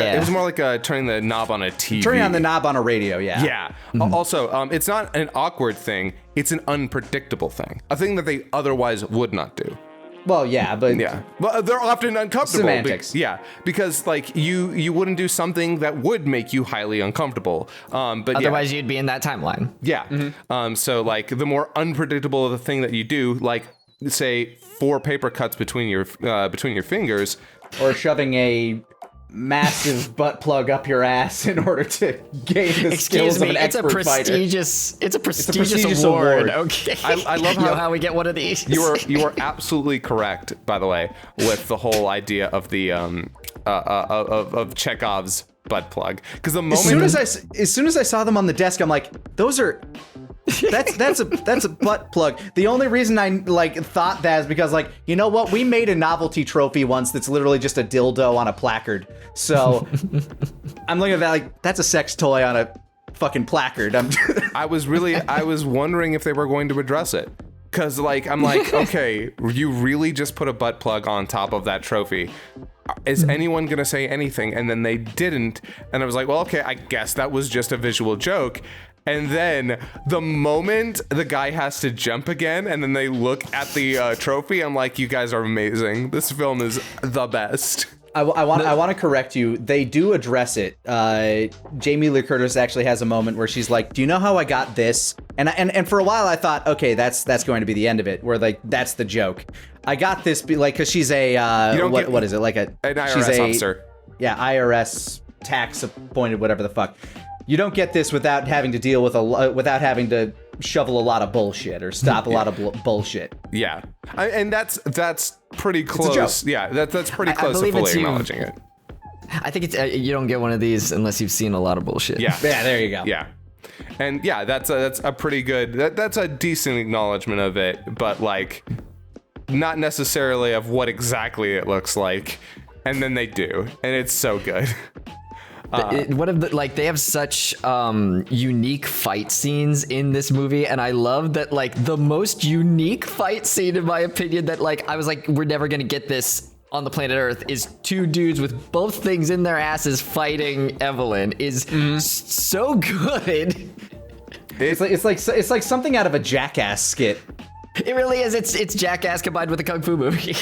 turning the knob on a TV. Turning on the knob on a radio, yeah. Yeah. Mm-hmm. Also, it's not an awkward thing. It's an unpredictable thing. A thing that they otherwise would not do. Well, yeah, but... Yeah. Well, they're often uncomfortable. Semantics. Because like you wouldn't do something that would make you highly uncomfortable. But otherwise you'd be in that timeline. Yeah. Mm-hmm. So like the more unpredictable the thing that you do, like say 4 paper cuts between your fingers, or shoving a massive butt plug up your ass in order to gain the skills of an expert fighter. It's a prestigious award. Okay. I love how we get one of these. You are absolutely correct, by the way, with the whole idea of the of Chekhov's butt plug. Because the moment as soon as I saw them on the desk, I'm like, those are. That's a butt plug. The only reason I like thought that is because like, you know what? We made a novelty trophy once that's literally just a dildo on a placard. So I'm looking at that like, that's a sex toy on a fucking placard. I was wondering if they were going to address it. Cause like, I'm like, okay, you really just put a butt plug on top of that trophy. Is anyone gonna say anything? And then they didn't. And I was like, well, okay, I guess that was just a visual joke. And then the moment the guy has to jump again and then they look at the trophy, I'm like, you guys are amazing. This film is the best. I want to correct you. They do address it. Jamie Lee Curtis actually has a moment where she's like, do you know how I got this? And for a while I thought, okay, that's going to be the end of it, where like, that's the joke. I got this, like, because she's a, what is it? Like an IRS officer. Yeah, IRS tax appointed, whatever the fuck. You don't get this without having to deal with without having to shovel a lot of bullshit or stop a lot of bullshit. Yeah, and that's pretty close. Yeah, that's pretty close to fully acknowledging it. I think it's you don't get one of these unless you've seen a lot of bullshit. Yeah, yeah, there you go. Yeah, and yeah, that's a pretty good. That's a decent acknowledgement of it, but like, not necessarily of what exactly it looks like. And then they do, and it's so good. They have such unique fight scenes in this movie, and I love that like the most unique fight scene in my opinion that like I was like, we're never gonna get this on the planet Earth, is 2 dudes with both things in their asses fighting Evelyn is so good. It's like something out of a Jackass skit. It really is. It's Jackass combined with a kung fu movie.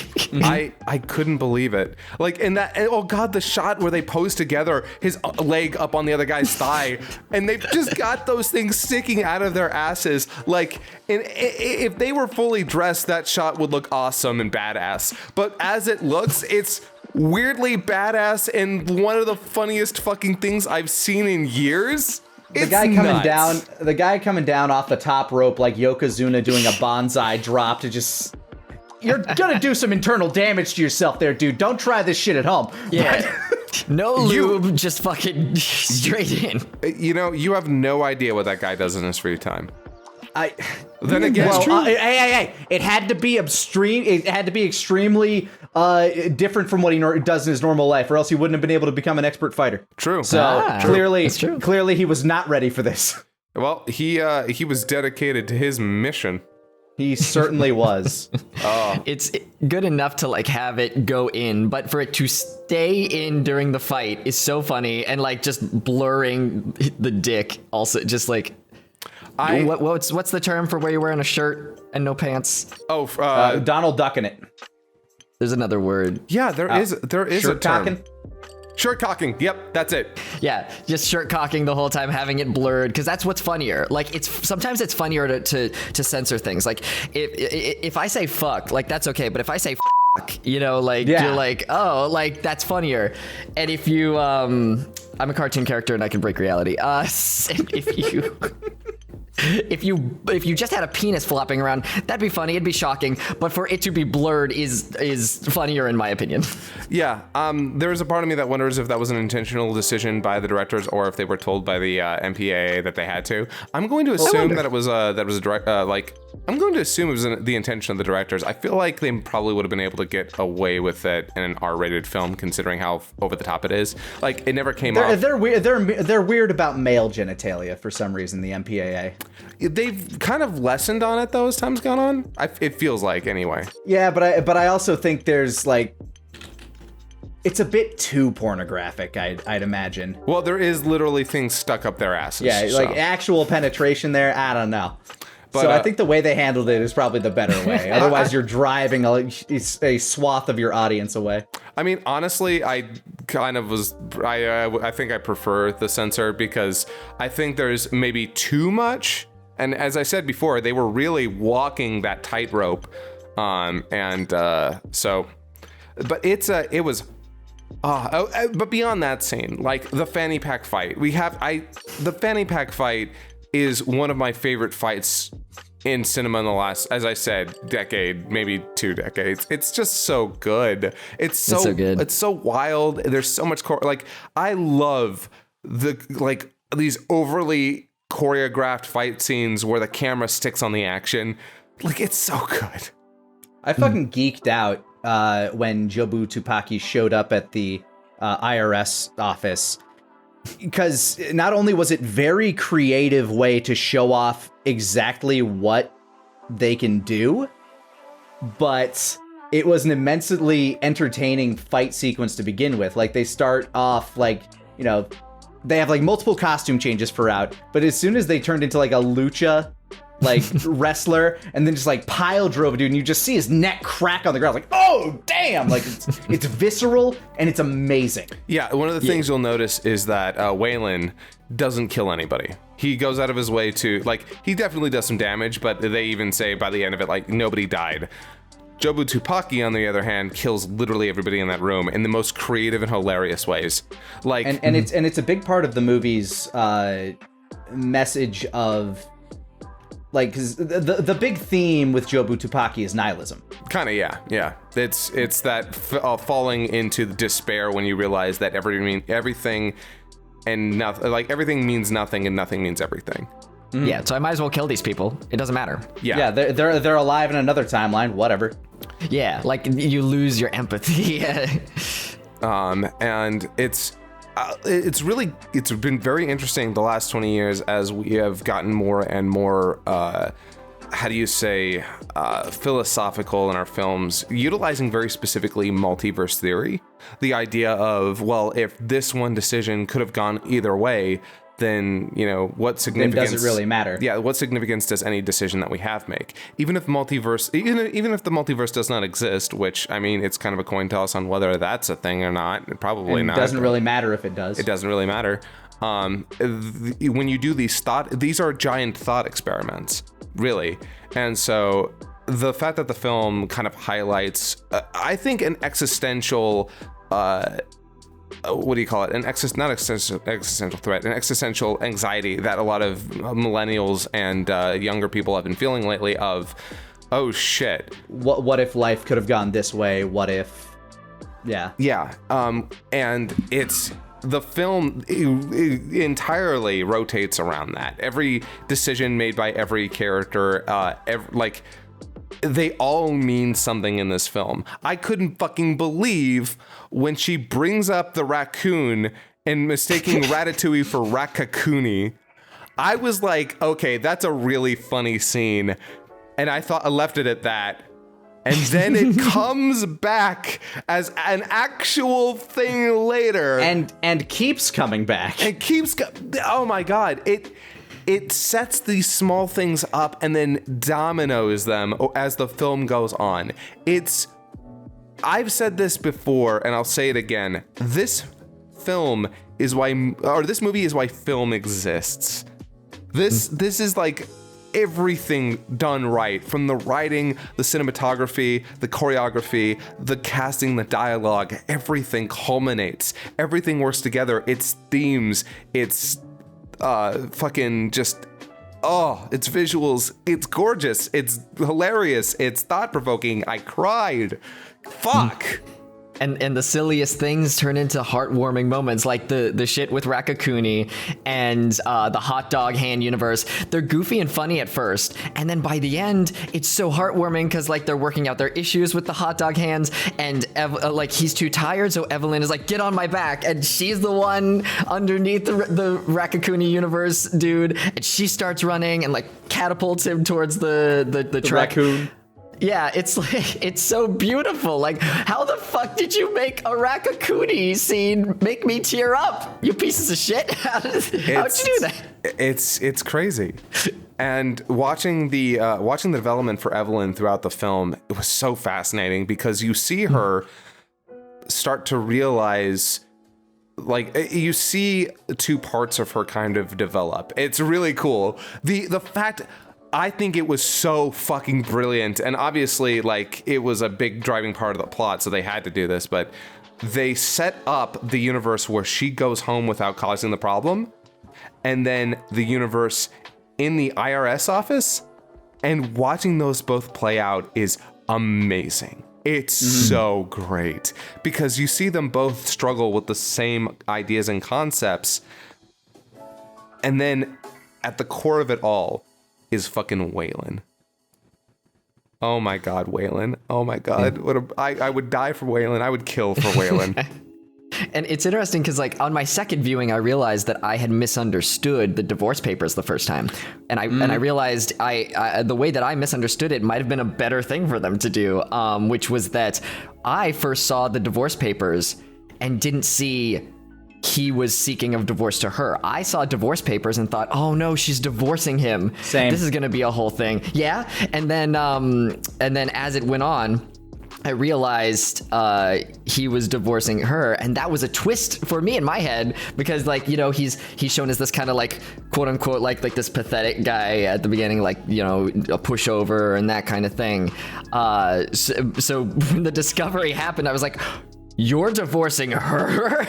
I couldn't believe it. Like in that, oh god, the shot where they pose together, his leg up on the other guy's thigh, and they've just got those things sticking out of their asses. Like, if they were fully dressed, that shot would look awesome and badass. But as it looks, it's weirdly badass and one of the funniest fucking things I've seen in years. The guy coming down off the top rope like Yokozuna doing a bonsai drop to just... You're gonna do some internal damage to yourself there, dude. Don't try this shit at home. Yeah. No lube, just fucking straight in. You know, you have no idea what that guy does in his free time. Then again, hey, it had to be extreme. It had to be extremely different from what he does in his normal life, or else he wouldn't have been able to become an expert fighter. True. So clearly he was not ready for this. Well, he was dedicated to his mission. He certainly was. It's good enough to like have it go in, but for it to stay in during the fight is so funny, and like just blurring the dick also just like. What's the term for where you're wearing a shirt and no pants? Donald ducking it. There's another word. Yeah, there is a term. Cocking? Shirt cocking. Yep, that's it. Yeah, just shirt cocking the whole time, having it blurred, because that's what's funnier. Like sometimes it's funnier to censor things. Like if I say fuck, like that's okay, but if I say fuck, you know, like you're like, oh, like that's funnier. And if you I'm a cartoon character and I can break reality. If you If you just had a penis flopping around, that'd be funny. It'd be shocking. But for it to be blurred is funnier, in my opinion. Yeah. There's a part of me that wonders if that was an intentional decision by the directors or if they were told by the MPAA that they had to. I'm going to assume that it was a direct. I'm going to assume it was the intention of the directors. I feel like they probably would have been able to get away with it in an R-rated film, considering how over the top it is. Like, it never came off. They're weird about male genitalia for some reason. The MPAA. They've kind of lessened on it though as time's gone on. It feels like anyway. Yeah, but I also think there's like, it's a bit too pornographic. I'd imagine. Well, there is literally things stuck up their asses. Yeah, like actual penetration there. I don't know. But, so I think the way they handled it is probably the better way. Otherwise, you're driving a swath of your audience away. I mean, honestly, I kind of was. I think I prefer the censor because I think there's maybe too much. And as I said before, they were really walking that tightrope. But it was. But beyond that scene, like the fanny pack fight, the fanny pack fight is one of my favorite fights in cinema in the last, as I said, decade, maybe 2 decades. It's just so good. It's so good. It's so wild. There's so much I love these overly choreographed fight scenes where the camera sticks on the action. Like, it's so good. I fucking geeked out when Jobu Tupaki showed up at the IRS office, because not only was it very creative way to show off exactly what they can do, but it was an immensely entertaining fight sequence to begin with. Like, they start off they have like multiple costume changes for out, but as soon as they turned into like a lucha wrestler and then just like pile drove a dude and you just see his neck crack on the ground, like, oh damn, like it's visceral and it's amazing. Yeah, one of the things you'll notice is that Waylon doesn't kill anybody. He goes out of his way to, he definitely does some damage, but they even say by the end of it, nobody died. Jobu Tupaki, on the other hand, kills literally everybody in that room in the most creative and hilarious ways. And it's a big part of the movie's message of, because the big theme with Jobu Tupaki is nihilism. Kind of, yeah. It's that falling into the despair when you realize that everything and nothing, everything means nothing and nothing means everything. Mm-hmm. Yeah, so I might as well kill these people. It doesn't matter. Yeah, they're alive in another timeline. Whatever. Yeah, you lose your empathy. And it's been very interesting the last 20 years as we have gotten more and more philosophical in our films, utilizing very specifically multiverse theory. The idea of, well, if this one decision could have gone either way, then, what significance... Then does it really matter? Yeah, what significance does any decision that we have make? Even if the multiverse does not exist, which, I mean, it's kind of a coin toss on whether that's a thing or not. Probably not. It doesn't really matter if it does. It doesn't really matter. When you do these are giant thought experiments, really. And so the fact that the film kind of highlights, I think, an existential... what do you call it? Not existential threat, an existential anxiety that a lot of millennials and younger people have been feeling lately of, oh shit. What if life could have gone this way? What if... Yeah. Yeah. And it's... The film entirely rotates around that. Every decision made by every character, they all mean something in this film. I couldn't fucking believe when she brings up the raccoon and mistaking Ratatouille for Rakakuni. I was like, okay, that's a really funny scene. And I thought I left it at that. And then it comes back as an actual thing later. And keeps coming back. And oh my God. It sets these small things up and then dominoes them as the film goes on. I've said this before and I'll say it again. This movie is why film exists. This is everything done right, from the writing, the cinematography, the choreography, the casting, the dialogue. Everything culminates. Everything works together. It's themes. It's fucking just It's visuals. It's gorgeous. It's hilarious. It's thought-provoking. I cried. Fuck. And the silliest things turn into heartwarming moments, like the shit with Raccacoonie and the hot dog hand universe. They're goofy and funny at first, and then by the end, it's so heartwarming because like they're working out their issues with the hot dog hands, and like he's too tired, so Evelyn is like, "Get on my back," and she's the one underneath the Raccacoonie universe dude, and she starts running and like catapults him towards the track. Raccoon. Yeah, it's so beautiful. Like, how the fuck did you make a Raccacoonie scene make me tear up? You pieces of shit. How'd you do that? It's crazy. And watching the development for Evelyn throughout the film, it was so fascinating because you see her start to realize, like, you see two parts of her kind of develop. It's really cool. The fact, I think it was so fucking brilliant, and obviously, like, it was a big driving part of the plot, so they had to do this, but they set up the universe where she goes home without causing the problem, and then the universe in the IRS office, and watching those both play out is amazing. It's so great, because you see them both struggle with the same ideas and concepts, and then at the core of it all is fucking Waylon. Oh my God, Waylon. Oh my God. I would die for Waylon. I would kill for Waylon. And it's interesting because, like, on my second viewing, I realized that I had misunderstood the divorce papers the first time, and I realized I the way that I misunderstood it might have been a better thing for them to do, which was that I first saw the divorce papers and didn't see he was seeking of divorce to her. I saw divorce papers and thought, oh no, she's divorcing him. Same. This is gonna be a whole thing. Yeah. And then as it went on, I realized he was divorcing her, and that was a twist for me in my head because, like, you know, he's shown as this kind of like quote unquote like this pathetic guy at the beginning, like, you know, a pushover and that kind of thing. So when the discovery happened, I was like, you're divorcing her?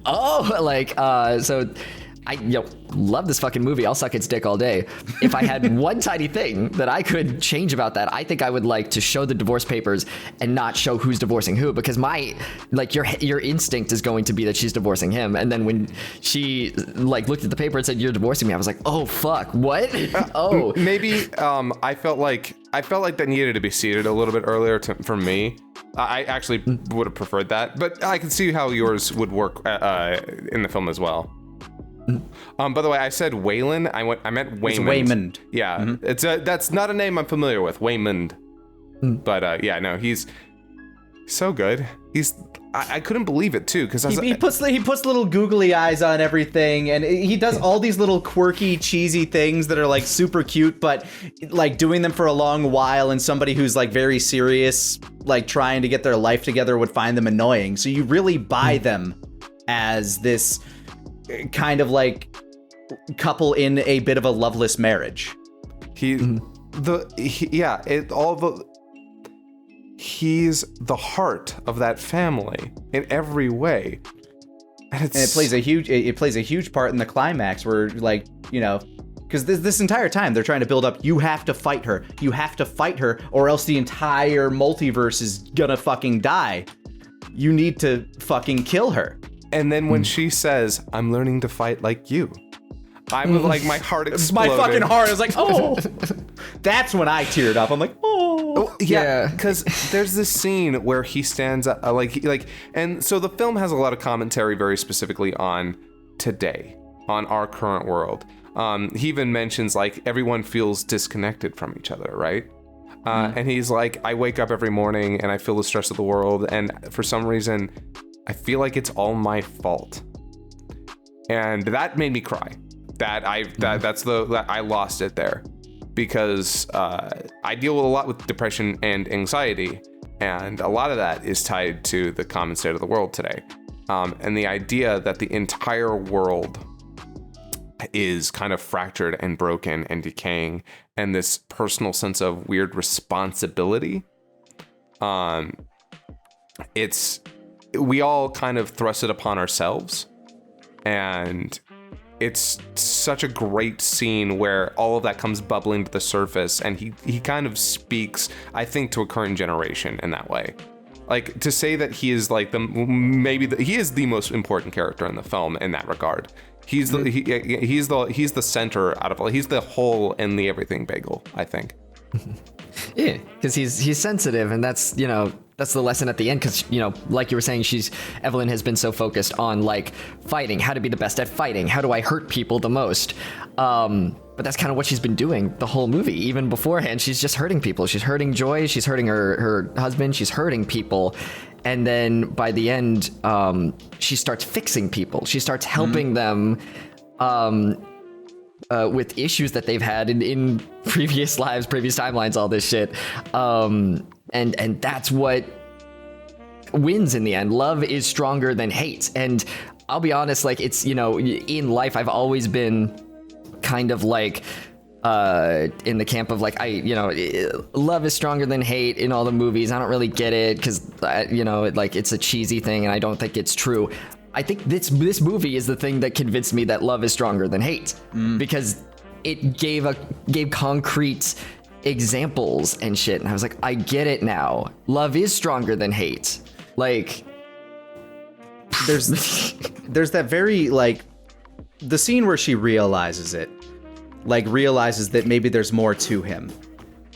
Oh, like, so I love this fucking movie. I'll suck its dick all day. If I had one tiny thing that I could change about that, I think I would like to show the divorce papers and not show who's divorcing who, because your instinct is going to be that she's divorcing him. And then when she like looked at the paper and said, you're divorcing me, I was like, oh fuck, what? Oh, maybe I felt like that needed to be seeded a little bit earlier for me. I actually would have preferred that, but I can see how yours would work in the film as well. By the way, I said Waylon. I meant Waymond. It's Waymond. Yeah, that's not a name I'm familiar with. Waymond. But yeah, no, he's so good. I couldn't believe it too, because he puts little googly eyes on everything, and he does all these little quirky, cheesy things that are like super cute, but like doing them for a long while, and somebody who's like very serious, like trying to get their life together, would find them annoying. So you really buy them as this kind of like couple in a bit of a loveless marriage. He's the heart of that family in every way, and it plays a huge part in the climax, where, like, you know, because this entire time they're trying to build up, you have to fight her, or else the entire multiverse is gonna fucking die. You need to fucking kill her. And then when she says, I'm learning to fight like you, I'm like, my heart exploded. My fucking heart is like, oh. That's when I teared up. I'm like, oh. Yeah, because there's this scene where he stands up, and so the film has a lot of commentary very specifically on today, on our current world. He even mentions, like, everyone feels disconnected from each other, right? And he's like, I wake up every morning and I feel the stress of the world, and for some reason, I feel like it's all my fault. And that made me cry. I lost it there, because I deal with a lot with depression and anxiety, and a lot of that is tied to the common state of the world today. And the idea that the entire world is kind of fractured and broken and decaying, and this personal sense of weird responsibility. We all kind of thrust it upon ourselves, and it's such a great scene where all of that comes bubbling to the surface, and he kind of speaks, I think, to a current generation in that way. Like, to say that he is like he is the most important character in the film in that regard. He's the center out of all. He's the hole in the everything bagel, I think. Yeah, because he's sensitive, and that's the lesson at the end. Because like you were saying, Evelyn has been so focused on like fighting, how to be the best at fighting, how do I hurt people the most. But that's kind of what she's been doing the whole movie. Even beforehand, she's just hurting people. She's hurting Joy. She's hurting her husband. She's hurting people. And then by the end, she starts fixing people. She starts helping them with issues that they've had in previous lives, previous timelines, all this shit. And that's what wins in the end. Love is stronger than hate. And I'll be honest, like, it's, in life, I've always been kind of like in the camp of like, love is stronger than hate in all the movies. I don't really get it because, like, it's a cheesy thing and I don't think it's true. I think this movie is the thing that convinced me that love is stronger than hate, because it gave concrete examples and shit. And I was like, I get it now. Love is stronger than hate. Like, there's that very, like, the scene where she realizes that maybe there's more to him,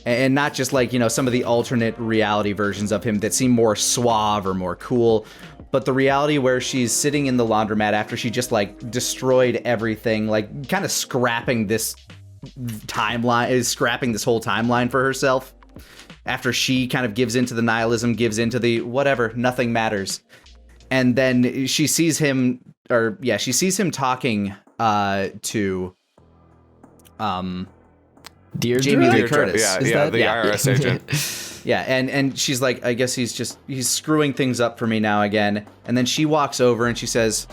and not just like, some of the alternate reality versions of him that seem more suave or more cool, but the reality where she's sitting in the laundromat after she just like destroyed everything, like kind of scrapping this whole timeline for herself, after she kind of gives into the nihilism, gives into the whatever, nothing matters. And then she sees him talking to Deirdre? Jamie Lee Curtis. The IRS agent. Yeah, and she's like, I guess he's screwing things up for me now again. And then she walks over and she says,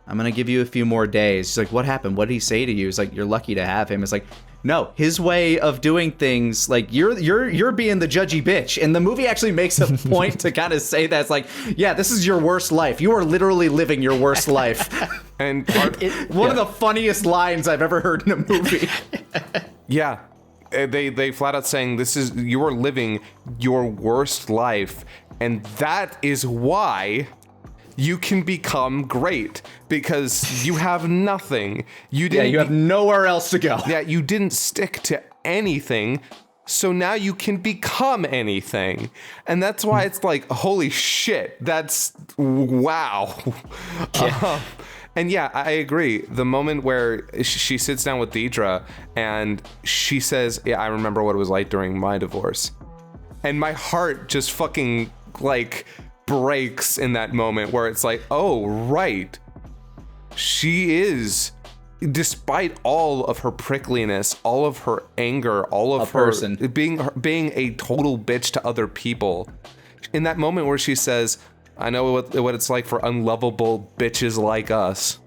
I'm going to give you a few more days. She's like, what happened? What did he say to you? It's like, you're lucky to have him. It's like, no, his way of doing things, like, you're being the judgy bitch. And the movie actually makes a point to kind of say that. It's like, yeah, this is your worst life. You are literally living your worst life. And one of the funniest lines I've ever heard in a movie. Yeah. They flat out saying you are living your worst life, and that is why you can become great, because you have nothing. You have nowhere else to go. Yeah, you didn't stick to anything, so now you can become anything. And that's why it's like, holy shit, that's wow. Yeah. And yeah, I agree. The moment where she sits down with Deidre and she says, yeah, I remember what it was like during my divorce. And my heart just fucking like breaks in that moment where it's like, oh, right. She is, despite all of her prickliness, all of her anger, all of her being a total bitch to other people, in that moment where she says, I know what it's like for unlovable bitches like us.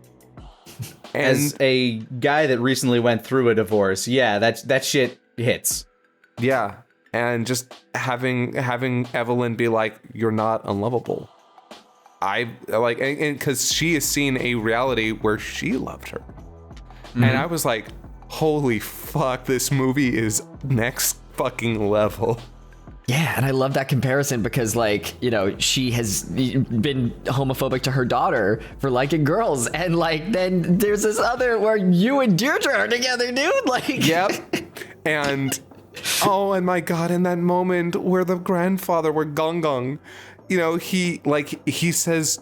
And as a guy that recently went through a divorce, yeah, that shit hits. Yeah, and just having Evelyn be like, you're not unlovable. I like, and because she has seen a reality where she loved her. Mm-hmm. And I was like, holy fuck, this movie is next fucking level. Yeah, and I love that comparison because, like, she has been homophobic to her daughter for liking girls, and like then there's this other where you and Deirdre are together, dude. Like, yep. And oh, and my God, in that moment where the grandfather, where Gong Gong, he says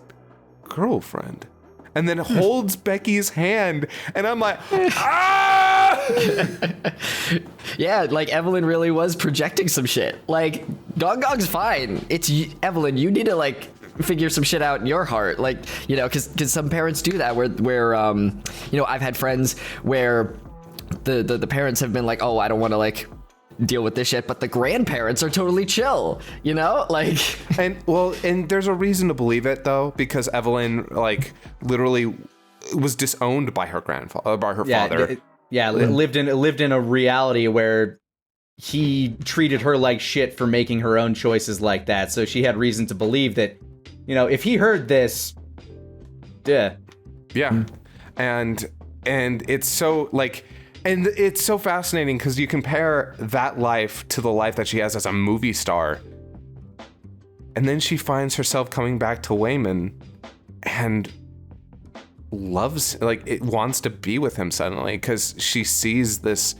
girlfriend, and then holds Becky's hand, and I'm like, ah! Yeah, like Evelyn really was projecting some shit. Like, Gong Gong's fine. It's Evelyn, you need to like figure some shit out in your heart. Like, because some parents do that where I've had friends where the parents have been like, oh, I don't want to like deal with this shit, but the grandparents are totally chill, like. And there's a reason to believe it though, because Evelyn like literally was disowned by her grandfather, by her father. Lived in a reality where he treated her like shit for making her own choices like that. So she had reason to believe that, if he heard this, yeah. And and it's so like, and it's so fascinating because you compare that life to the life that she has as a movie star, and then she finds herself coming back to Wayman and loves, like, it wants to be with him suddenly because she sees this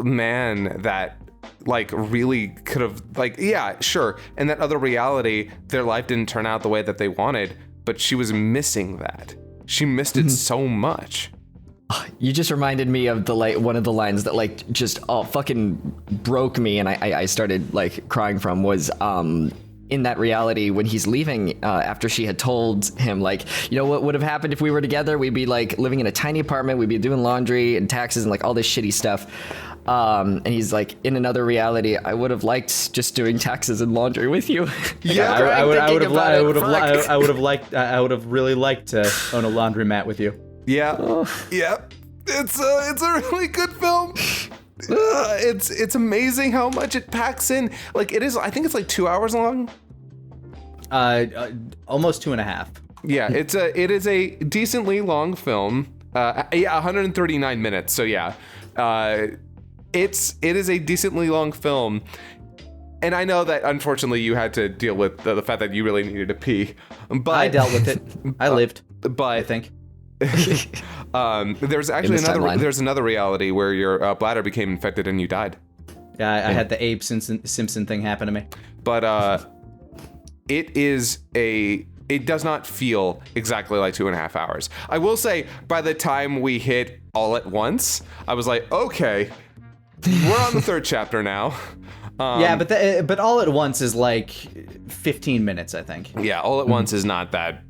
man that like really could have, like, yeah, sure, in that other reality their life didn't turn out the way that they wanted, but she was missing that. She missed it so much. You just reminded me of one of the lines that like just fucking broke me, and I started like crying from was in that reality when he's leaving after she had told him, like, you know what would have happened if we were together? We'd be like living in a tiny apartment, we'd be doing laundry and taxes and like all this shitty stuff. And he's like, in another reality, I would have liked just doing taxes and laundry with you. Yeah, I would have really liked to own a laundromat with you. Yeah, yeah, it's a really good film. It's amazing how much it packs in. Like, it is, I think it's like 2 hours long. Almost 2.5. Yeah, it is a decently long film. 139 minutes. So yeah, it is a decently long film. And I know that unfortunately you had to deal with the fact that you really needed to pee. But I dealt with it. I lived. But I think. There's actually another reality where your bladder became infected and you died. Yeah, I had the Abe Simpson thing happen to me. But it does not feel exactly like 2.5 hours. I will say, by the time we hit All at Once, I was like, okay, we're on the third chapter now. Yeah, but All at Once is like 15 minutes, I think. Yeah, All at Once is not that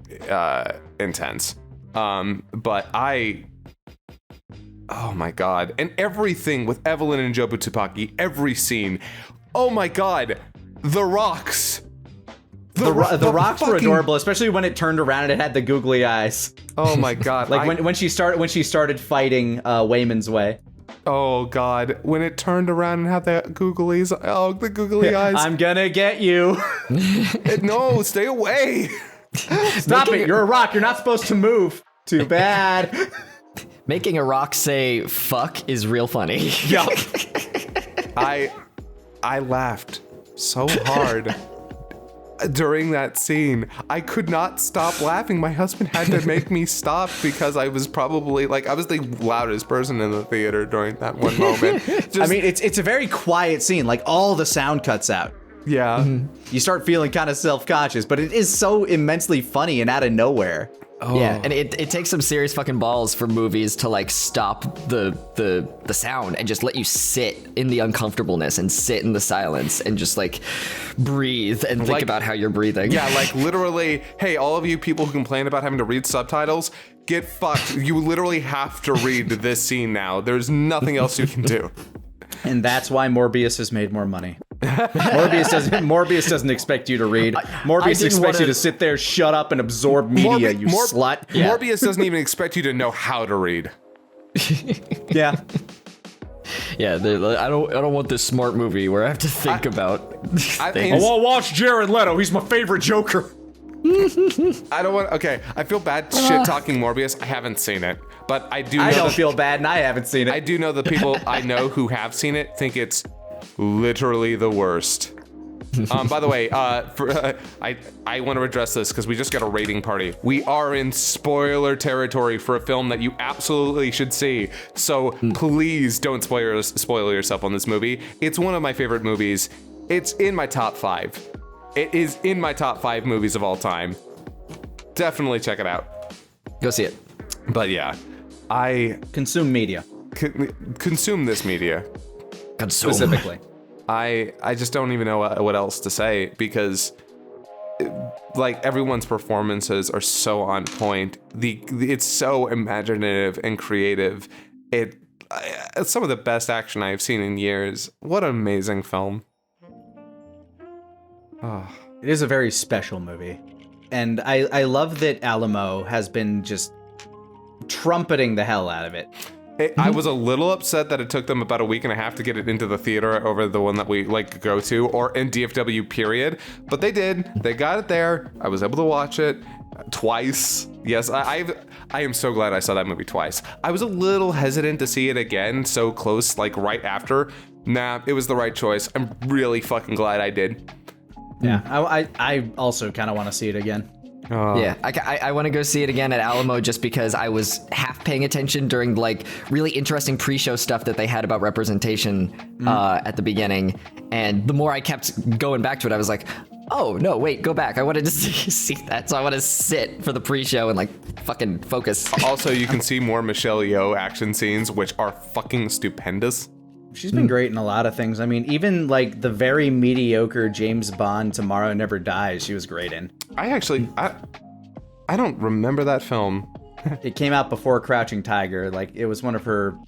intense. But oh my god, and everything with Evelyn and Jobu Tupaki, every scene, oh my god, the rocks. The rocks were adorable, especially when it turned around and it had the googly eyes. Oh my god. Like when she started fighting Wayman's way. Oh god, when it turned around and had the googlies, the googly eyes. I'm gonna get you. No, stay away. Stop it, you're a rock, you're not supposed to move. Too bad. Making a rock say fuck is real funny. Yeah. I laughed so hard during that scene. I could not stop laughing. My husband had to make me stop because I was probably I was the loudest person in the theater during that one moment. I mean, it's a very quiet scene. Like, all the sound cuts out. Yeah. Mm-hmm. You start feeling kind of self-conscious, but it is so immensely funny and out of nowhere. Oh. Yeah, and it takes some serious fucking balls for movies to like stop the sound and just let you sit in the uncomfortableness and sit in the silence and just like breathe and think about how you're breathing. Yeah, like literally, hey, all of you people who complain about having to read subtitles, get fucked. You literally have to read this scene now. There's nothing else you can do. And that's why Morbius has made more money. Morbius doesn't expect you to read. Morbius expects you to sit there, shut up, and absorb media, slut. Yeah. Morbius doesn't even expect you to know how to read. Yeah. Yeah, I don't want this smart movie where I have to think about things. I want to watch Jared Leto. He's my favorite Joker. I don't want. Okay, I feel bad shit talking Morbius. I haven't seen it, but I do. I don't feel bad, and I haven't seen it. I do know the people I know who have seen it think it's literally the worst. By the way, I want to address this because we just got a rating party. We are in spoiler territory for a film that you absolutely should see. So please don't spoil yourself on this movie. It's one of my favorite movies. It's in my top 5. It is in my top 5 movies of all time. Definitely check it out. Go see it. But yeah, I consume media. Consume this media. Consume. Specifically. I just don't even know what else to say because like everyone's performances are so on point. It's so imaginative and creative. It's some of the best action I've seen in years. What an amazing film. Oh. It is a very special movie. And I love that Alamo has been just trumpeting the hell out of it. I was a little upset that it took them about a week and a half to get it into the theater over the one that we like go to, or in DFW period. But they did. They got it there. I was able to watch it twice. Yes, I am so glad I saw that movie twice. I was a little hesitant to see it again so close, like right after. Nah, it was the right choice. I'm really fucking glad I did. Yeah, I also kind of want to see it again. Yeah, I want to go see it again at Alamo just because I was half paying attention during like really interesting pre-show stuff that they had about representation at the beginning. And the more I kept going back to it, I was like, oh, no, wait, go back. I wanted to see that. So I want to sit for the pre-show and like fucking focus. Also, you can see more Michelle Yeoh action scenes, which are fucking stupendous. She's been great in a lot of things. I mean, even like the very mediocre James Bond Tomorrow Never Dies, she was great in. I don't remember that film. It came out before Crouching Tiger. Like, it was one of her...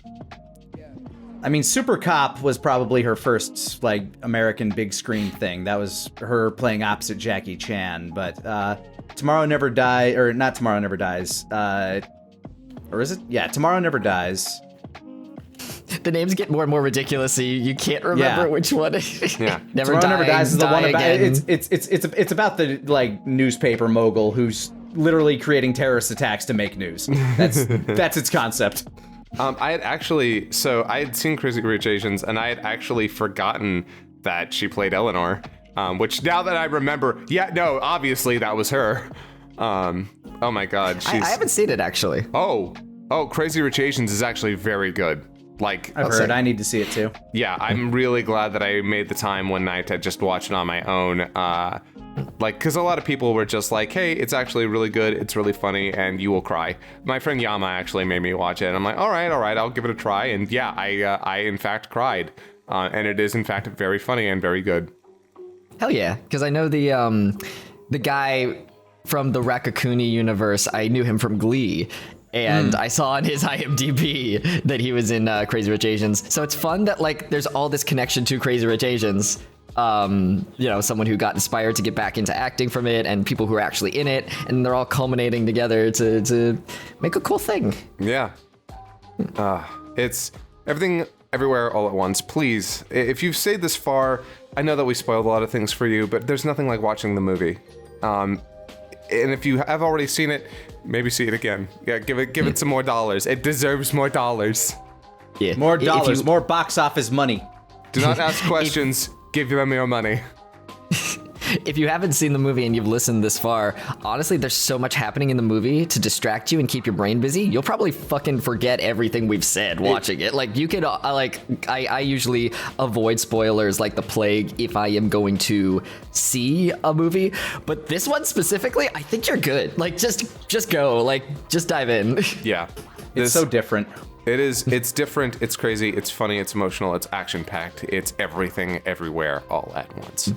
I mean, Super Cop was probably her first, like, American big screen thing. That was her playing opposite Jackie Chan. But Tomorrow Never Dies... Or not Tomorrow Never Dies. Or is it? Yeah, Tomorrow Never Dies. The names get more and more ridiculous, so you can't remember which one. Yeah, Tomorrow Never Dies is the one about it's about the like newspaper mogul who's literally creating terrorist attacks to make news. That's its concept. I had seen Crazy Rich Asians, and I had actually forgotten that she played Eleanor. Which now that I remember, obviously that was her. Oh my God, I haven't seen it actually. Oh, Crazy Rich Asians is actually very good. Like, I've heard. I need to see it too. Yeah, I'm really glad that I made the time one night to just watch it on my own. Because a lot of people were just like, hey, it's actually really good, it's really funny, and you will cry. My friend Yama actually made me watch it, and I'm like, all right, I'll give it a try. And yeah, I in fact cried. And it is in fact very funny and very good. Hell yeah, because I know the guy from the Rakakuni universe, I knew him from Glee. And I saw on his IMDb that he was in Crazy Rich Asians. So it's fun that like there's all this connection to Crazy Rich Asians. Someone who got inspired to get back into acting from it, and people who are actually in it, and they're all culminating together to make a cool thing. Yeah. It's everything, everywhere, all at once. Please, if you've stayed this far, I know that we spoiled a lot of things for you, but there's nothing like watching the movie. And if you have already seen it, maybe see it again. Yeah, give it some more dollars. It deserves more dollars. Yeah. More dollars, more box office money. Do not ask questions. Give them your money. If you haven't seen the movie and you've listened this far, honestly, there's so much happening in the movie to distract you and keep your brain busy. You'll probably fucking forget everything we've said watching it. Like, you could, I usually avoid spoilers like the plague if I am going to see a movie. But this one specifically, I think you're good. Like, just go. Like, just dive in. Yeah. It's so different. It is. It's different. It's crazy. It's funny. It's emotional. It's action-packed. It's everything, everywhere, all at once.